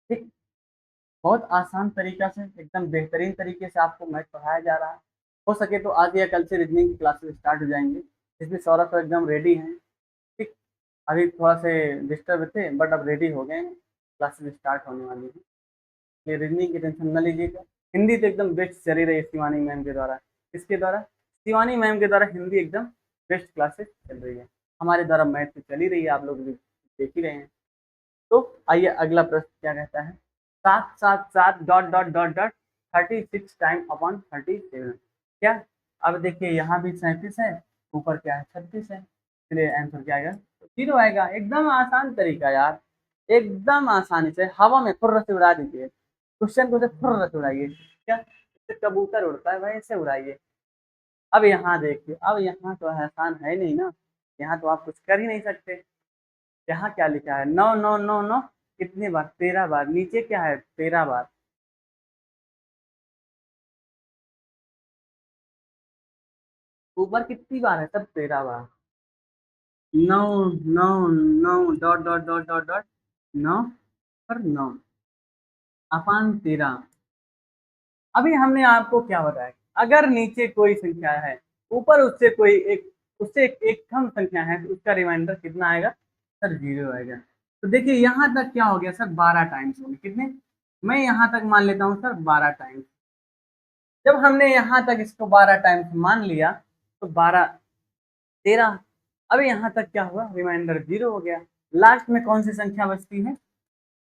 ठीक। बहुत आसान तरीका से, एकदम बेहतरीन तरीके से आपको मैथ पढ़ाया जा रहा है। हो सके तो आज या कल से रीजनिंग की क्लासेस स्टार्ट हो जाएंगे, इसमें सौरभ सर एकदम रेडी हैं। ठीक, अभी थोड़ा से डिस्टर्ब थे बट अब रेडी हो गए हैं, क्लासेस स्टार्ट होने वाली है। ये रीजनिंग की टेंशन न लीजिएगा। हिंदी तो एकदम बेस्ट चली रही है शिवानी मैम के द्वारा। किसके द्वारा? शिवानी मैम के द्वारा हिंदी एकदम बेस्ट क्लासेस चल रही है। हमारे द्वारा मैथ तो चल ही रही है, आप लोग भी देख ही रहे हैं। तो आइए अगला प्रश्न क्या कहता है? 7 7 7 dot dot dot dot 36 time upon 37। क्या? अब देखिए यहाँ भी 37 है, ऊपर क्या है? 36 है, इसलिए आंसर क्या आएगा? जीरो आएगा। एकदम आसान तरीका यार, एकदम आसानी से हवा में फुर्र से उड़ा दीजिए क्वेश्चन को, फुर्र से उड़ाइए। क्या? जैसे कबूतर उड़ता है वैसे उड़ाइए। अब यहाँ देखिए, अब यहाँ तो आसान है नहीं ना, यहाँ तो आप कुछ कर ही नहीं सकते। यहाँ क्या लिखा है? 9 9 9 9 कितनी बार? 13 बार। नीचे क्या है? 13 बार। ऊपर कितनी बार है? सब 13 बार। 9 9 9 dot dot dot dot dot 9 पर 9 अपान 13। अभी हमने आपको क्या बताया? अगर नीचे कोई संख्या है, ऊपर उससे कोई एक, उससे एक कम संख्या है, तो उसका रिमाइंडर कितना आएगा सर? जीरो आएगा। तो देखिए यहाँ तक क्या हो गया सर? 12 टाइम्स हो गए। कितने? मैं यहाँ तक मान लेता हूँ सर 12 टाइम्स। जब हमने यहाँ तक इसको 12 टाइम्स मान लिया, तो 12 13, अब यहाँ तक क्या हुआ? रिमाइंडर जीरो हो गया। लास्ट में कौन सी संख्या बचती है?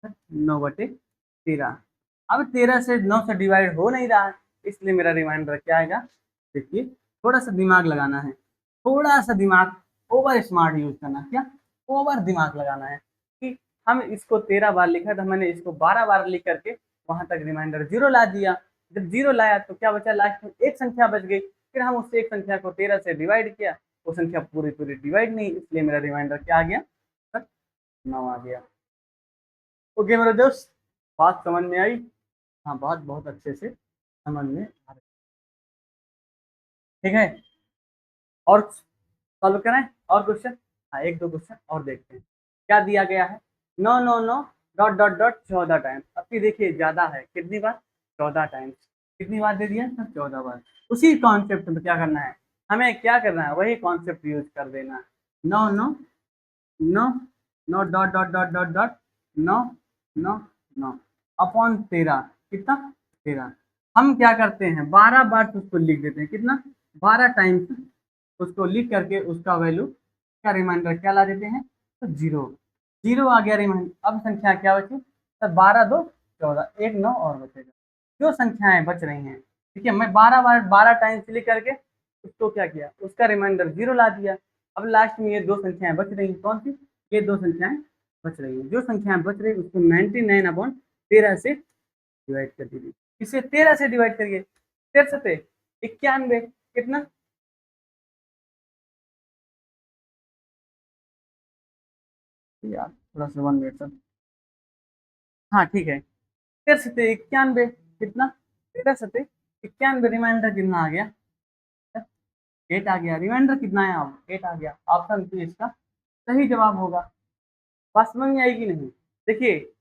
9/13। अब 13 से 9 से डिवाइड हो नहीं रहा है, इसलिए मेरा रिमाइंडर क्या आएगा? देखिए, थोड़ा सा दिमाग लगाना है, थोड़ा सा दिमाग, ओवर स्मार्ट यूज करना। क्या? ओवर दिमाग लगाना है कि हम इसको 13 बार लिखा तो मैंने इसको 12 बार लिख करके वहां तक रिमाइंडर जीरो ला दिया। जब जीरो लाया तो क्या बचा? लास्ट में एक संख्या बच गई, फिर हम उस एक संख्या को 13 से डिवाइड किया, वो संख्या पूरी पूरी डिवाइड नहीं, इसलिए मेरा रिमाइंडर क्या आ गया सर? 9 आ गया। ओके मेरे दोस्त, बात समझ में आई? हाँ, बात बहुत अच्छे से समझ में आ रही। ठीक है, और सॉल्व करें और क्वेश्चन? हाँ, एक दो क्वेश्चन और देखते हैं। क्या दिया गया है? 9 9 9 डॉट डॉट डॉट 14 टाइम। अब भी देखिए ज्यादा है, कितनी बार? 14 टाइम्स। कितनी बार दे दिया सर? 14 बार। उसी कॉन्सेप्ट में क्या करना है, हमें क्या करना है, वही कॉन्सेप्ट यूज कर देना है। 9 9 9 9 dot dot dot dot dot 9 9 9 upon 13। कितना? 13। हम क्या करते हैं, 12 बार उसको लिख देते हैं। कितना? 12 टाइम्स उसको लिख करके उसका वैल्यू का रिमाइंडर क्या ला देते हैं, तो जीरो। जीरो आ गया रिमाइंडर। अब संख्या क्या बची सर? 12 2 14, एक 9 और बचेगा। जो संख्याएं बच रही हैं, ठीक है, मैं 12 बार 12 टाइम्स लिख करके उसको क्या किया, उसका रिमाइंडर जीरो ला दिया। अब लास्ट में ये दो संख्याएं बच रही हैं, कौन सी? ये दो संख्याएं बच रही हैं। जो संख्याएं बच रही है उसको 99 अपॉन 13 से डिवाइड कर दीजिए। इसे 13 से डिवाइड करिए। 13 से 91। कितना? यार थोड़ा सा 1 मिनट सर। हाँ ठीक है। 13 से 91। कितना? 13 से 91 रिमाइंडर कितना आ गया? 8 आ गया। रिमाइंडर कितना है? अब 8 आ गया। ऑप्शन सी इसका सही जवाब होगा। बात समझ में आएगी नहीं? देखिए,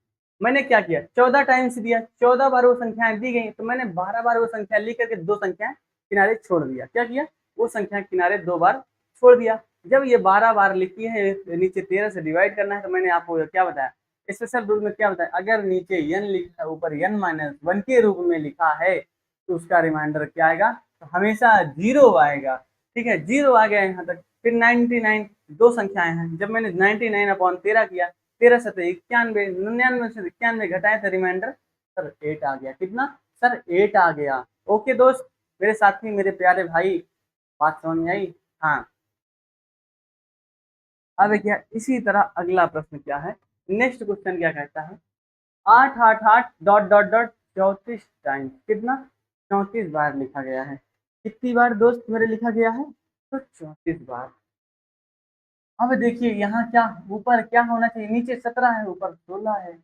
मैंने क्या किया, 14 टाइम्स दिया, 14 बार वो संख्याएं दी गई, तो मैंने 12 बार वो संख्या लिख करके दो संख्याएं किनारे छोड़ दिया। क्या किया? वो संख्या किनारे दो बार छोड़ दिया। जब ये 12 बार लिखी है, नीचे 13 से डिवाइड करना है, तो मैंने आपको क्या बताया, स्पेशल रूल में क्या बताया, अगर नीचे n लिखा है, ऊपर n-1 के रूप में लिखा है, तो उसका रिमाइंडर क्या आएगा, तो हमेशा जीरो आएगा। ठीक है, जीरो आ गया यहाँ तक। फिर 99, दो संख्याएं हैं, जब मैंने 99 अपॉन 13 किया, 13 से 91, 99 से 91 घटाए तो रिमाइंडर सर 8 आ गया। कितना सर? 8 आ गया। ओके दोस्त, मेरे साथी, मेरे प्यारे भाई, बात समझ में आई? हाँ। अब क्या, इसी तरह अगला प्रश्न क्या है, नेक्स्ट क्वेश्चन क्या कहता है, 8 8 8 डॉट डॉट डॉट 34 टाइम्स। कितना? 34 बार लिखा गया है। कितनी बार दोस्त मेरे लिखा गया है? तो 34 बार। अब देखिए यहाँ क्या, ऊपर क्या होना चाहिए, नीचे 17 है, ऊपर 16 है।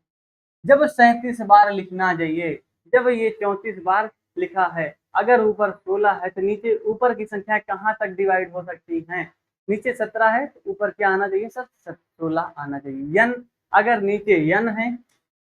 जब 37 बार लिखना चाहिए, जब ये 34 बार लिखा है, अगर ऊपर 16 है, तो नीचे ऊपर की संख्या कहाँ तक डिवाइड हो सकती है? नीचे 17 है तो ऊपर क्या आना चाहिए सर? 16 आना चाहिए। यन, अगर नीचे यन है,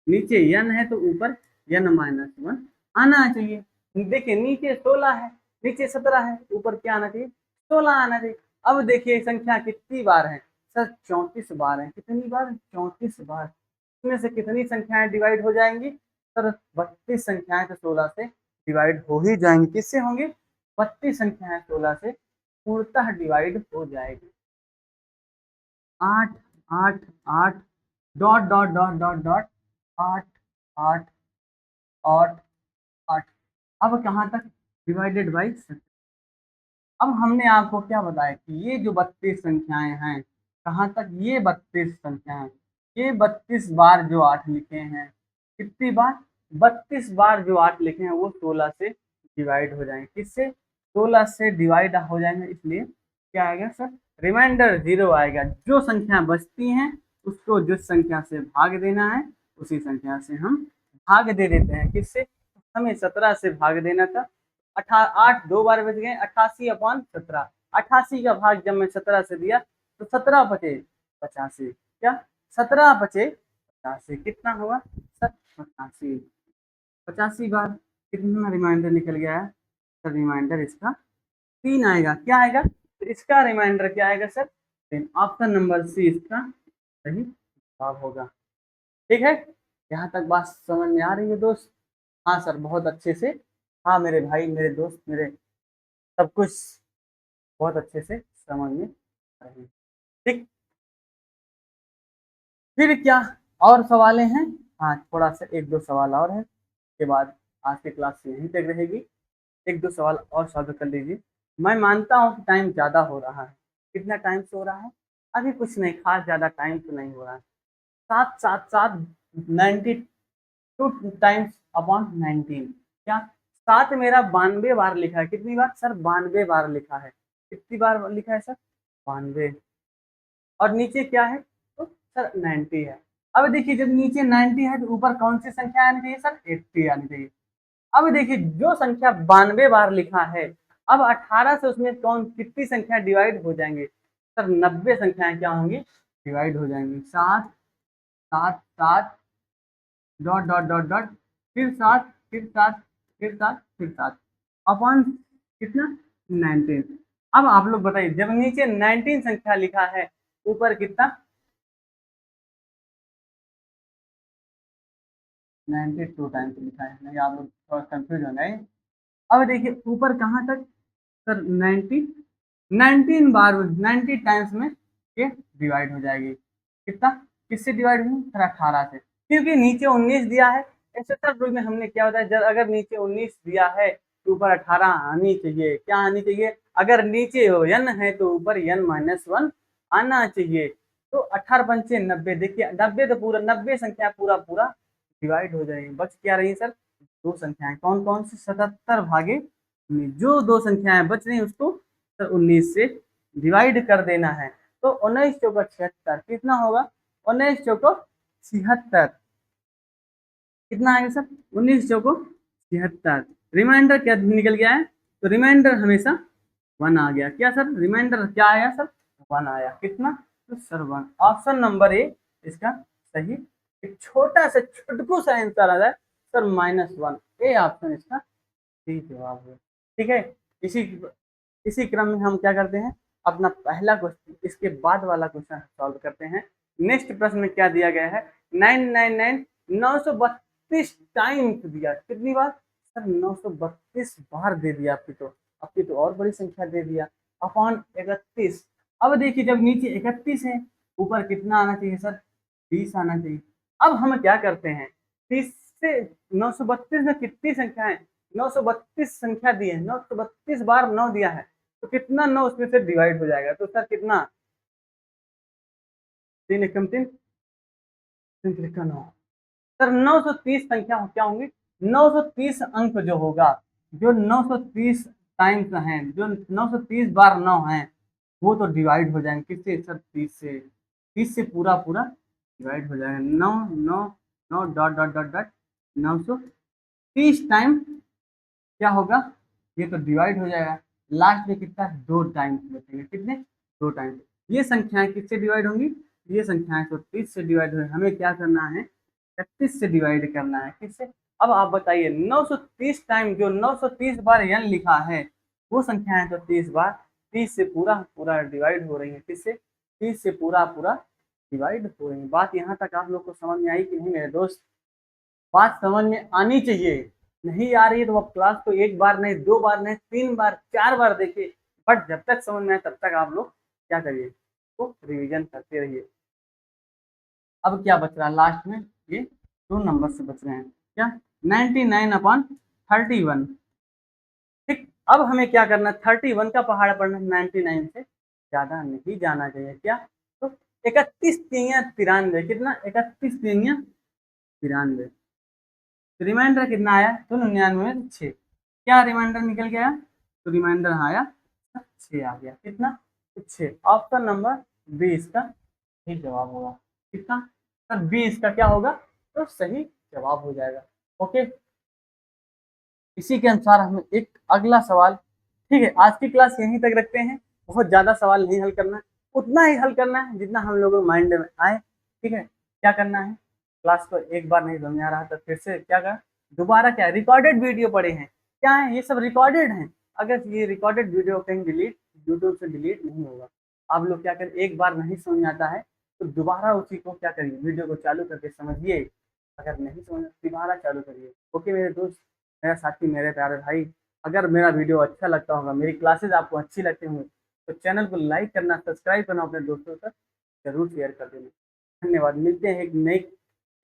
नीचे यन है तो ऊपर n-1 आना चाहिए। देखिए नीचे 16 है, नीचे 17 है, ऊपर क्या आना चाहिए? 16 आना चाहिए। अब देखिए संख्या कितनी बार है सर? 34 बार है। कितनी बार? 34 बार। इसमें से कितनी संख्याएं डिवाइड हो जाएंगी सर? 32 संख्याएं तो 16 से डिवाइड हो ही जाएंगी। किससे होंगे? 32 संख्याएं 16 से पूर्णतः डिवाइड हो जाएगी। 8 8 8 dot dot dot dot dot 8 8 8 8। अब कहाँ तक? Divided by. अब हमने आपको क्या बताया कि ये जो 32 संख्याएं हैं, कहाँ तक? ये 32 संख्याएं, ये 32 बार जो 8 लिखे हैं, कितनी बार? 32 बार जो 8 लिखे हैं, वो 16 से डिवाइड हो जाएंगे। किससे? 16 से डिवाइड हो जाएंगे, इसलिए क्या आएगा सर? रिमाइंडर जीरो आएगा। जो संख्या बचती हैं उसको जिस संख्या से भाग देना है, उसी संख्या से हम भाग दे देते हैं। किससे? हमें 17 से भाग देना था। 8 दो बार बच गए, 88/17। 88 का भाग जब मैं 17 से दिया, तो 17 बचे 85। क्या? 17 बचे 85। कितना हुआ सर? 85। 85 बार कितना रिमाइंडर निकल गया है सर? रिमाइंडर इसका 3 आएगा। क्या आएगा? तो इसका रिमाइंडर क्या आएगा सर? 3। ऑप्शन नंबर सी इसका सही जवाब होगा। ठीक है, यहाँ तक बात समझ में आ रही है दोस्त? हाँ सर, बहुत अच्छे से। हाँ मेरे भाई, मेरे दोस्त, मेरे सब कुछ बहुत अच्छे से समझ में आ रही है। ठीक, फिर क्या और सवालें हैं? हाँ, थोड़ा सा एक दो सवाल और है, के बाद आज की क्लास यहीं तक रहेगी। एक दो सवाल और सॉल्व कर लीजिए। मैं मानता हूँ कि टाइम ज़्यादा हो रहा है। कितना टाइम से हो रहा है? अभी कुछ नहीं खास, ज़्यादा टाइम तो नहीं हो रहा है। 7 7 7 92 टाइम्स अपॉन 19। क्या? 7 मेरा 92 बार लिखा है। कितनी बार सर? 92 बार लिखा है। कितनी बार लिखा है सर? 92। और नीचे क्या है? तो सर 90 है। अब देखिए, जब नीचे 90 है तो ऊपर कौन सी संख्या आनी चाहिए सर? 80 आनी चाहिए। अब देखिए, जो संख्या 92 बार लिखा है, अब 18 से उसमें कौन कितनी संख्या डिवाइड हो जाएंगे सर? 90 संख्याएं क्या होंगी? डिवाइड हो जाएंगी। 7 7 7 डॉट डॉट डॉट डॉट, फिर 7, फिर 7, फिर 7 अपॉन कितना 19। अब आप लोग बताइए, जब नीचे 19 संख्या लिखा है, ऊपर कितना 92 टाइम्स लिखा है, नहीं आप लोग थोड़ा कंफ्यूज हो गए। अब देखिए ऊपर कहाँ तक सर 90, 19 बार 90 टाइम्स में ये डिवाइड हो जाएगी। कितना किससे डिवाइड हुई सर 18 से, क्योंकि नीचे 19 दिया है। ऐसे सर रूल में हमने क्या बताया, जब अगर नीचे 19 दिया है तो ऊपर 18 आनी चाहिए। क्या आनी चाहिए, अगर नीचे n है तो ऊपर n-1 आना चाहिए। तो 18 पंचे 90, देखिए 90 तो पूरा 90 संख्या पूरा पूरा डिवाइड हो जाएगी। बच क्या रही सर दो संख्याएं, कौन कौन सी 77 भागे 19। जो दो संख्याएं बच रही उसको सर 19 से डिवाइड कर देना है। तो 19 चौका 76 कितना होगा, 19 चौको 76 कितना आएगा सर 19 चौको 76। रिमाइंडर क्या निकल गया है, तो रिमाइंडर हमेशा 1 आ गया। क्या सर रिमाइंडर क्या आया सर 1 आया। कितना तो सर 1। ऑप्शन नंबर ए इसका सही, एक छोटा सा छुटकू सा आंसर आ जाए सर -1, ए ऑप्शन इसका सही जवाब है। ठीक है, इसी इसी क्रम में हम क्या करते हैं, अपना पहला क्वेश्चन इसके बाद वाला क्वेश्चन सॉल्व करते हैं। नेक्स्ट प्रश्न में क्या दिया गया है, 999 932 टाइम्स दिया, कितनी बार सर 932 बार दे दिया। आपकी तो और बड़ी संख्या दे दिया अपॉन 31। अब देखिए जब नीचे 31 है, ऊपर कितना आना चाहिए सर 20 आना चाहिए। अब हम क्या करते हैं, 30 से 932 में कितनी संख्या है, 932 संख्या दी है, 932 बार 9 दिया है, तो कितना 9 उसमें से डिवाइड हो जाएगा। तो सर कितना 3 एकम 3 3 त्रिका 9 सर 930 संख्या क्या होंगी, 930 अंक जो होगा, जो 930 टाइम्स हैं, जो 930 बार 9 हैं, वो तो डिवाइड हो जाएंगे किससे सर 30 से। 30 से पूरा पूरा डिवाइड हो जाएगा। 9 9 9 dot dot dot dot 930 time क्या होगा, ये तो डिवाइड हो जाएगा। लास्ट में कितना 2 टाइम्स बचेंगे, कितने 2 टाइम्स। ये संख्याएं किससे डिवाइड होंगी, ये संख्याएं तो 30 से डिवाइड होंगी। हमें क्या करना है 31 से डिवाइड करना है, किससे। अब आप बताइए 930 टाइम जो 930 बार n लिखा है, वो संख्याएं तो 30 बार 30 से पूरा पूरा डिवाइड हो रही है, किससे 30 से पूरा पूरा डिवाइड हो रही है। बात यहाँ तक आप लोग को समझ में आई कि नहीं मेरे दोस्त, बात समझ में आनी चाहिए। नहीं आ रही है तो आप क्लास को एक बार नहीं, 2 बार नहीं, 3 बार 4 बार देखिए, बट जब तक समझ में आए तब तक आप लोग क्या करिए, तो रिवीजन करते रहिए। अब क्या बच रहा है लास्ट में, ये 2 नंबर से बच रहे हैं, क्या 99/31। ठीक, अब हमें क्या करना है, 31 का पहाड़ पढ़ना, 99 से ज्यादा नहीं जाना चाहिए। क्या तो 31×3 = 93, कितना 31×3 = 93। तो रिमाइंडर कितना आया, तो 99 में 6, क्या रिमाइंडर निकल गया, तो रिमाइंडर आया 6 आ गया। कितना 6, ऑप्शन नंबर बी इसका सही जवाब होगा। कितना सर बी इसका क्या होगा, तो सही जवाब हो जाएगा। ओके, इसी के अनुसार हमें एक अगला सवाल, ठीक है आज की क्लास यहीं तक रखते हैं। बहुत ज्यादा सवाल नहीं हल करना है, उतना ही हल करना है जितना हम लोगों को माइंड में आए। ठीक है, क्या करना है, क्लास को एक बार नहीं समझ आ रहा तो फिर से क्या कर, दोबारा क्या रिकॉर्डेड वीडियो पड़े हैं, क्या है ये सब रिकॉर्डेड हैं। अगर ये रिकॉर्डेड वीडियो कहीं डिलीट यूट्यूब से डिलीट नहीं होगा। आप लोग क्या करें, एक बार नहीं समझ आता है तो दोबारा उसी को क्या करिए, वीडियो को चालू करके समझिए। अगर नहीं समझ दोबारा चालू करिए। ओके मेरे दोस्त, मेरा साथी, मेरे प्यारे भाई, अगर मेरा वीडियो अच्छा लगता होगा, मेरी क्लासेस आपको अच्छी लगती होंगी, तो चैनल को लाइक करना, सब्सक्राइब करना, अपने दोस्तों तक जरूर शेयर कर देना। धन्यवाद, मिलते हैं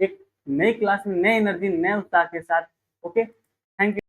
एक नई क्लास में नई एनर्जी नए उत्साह के साथ। Okay, thank you.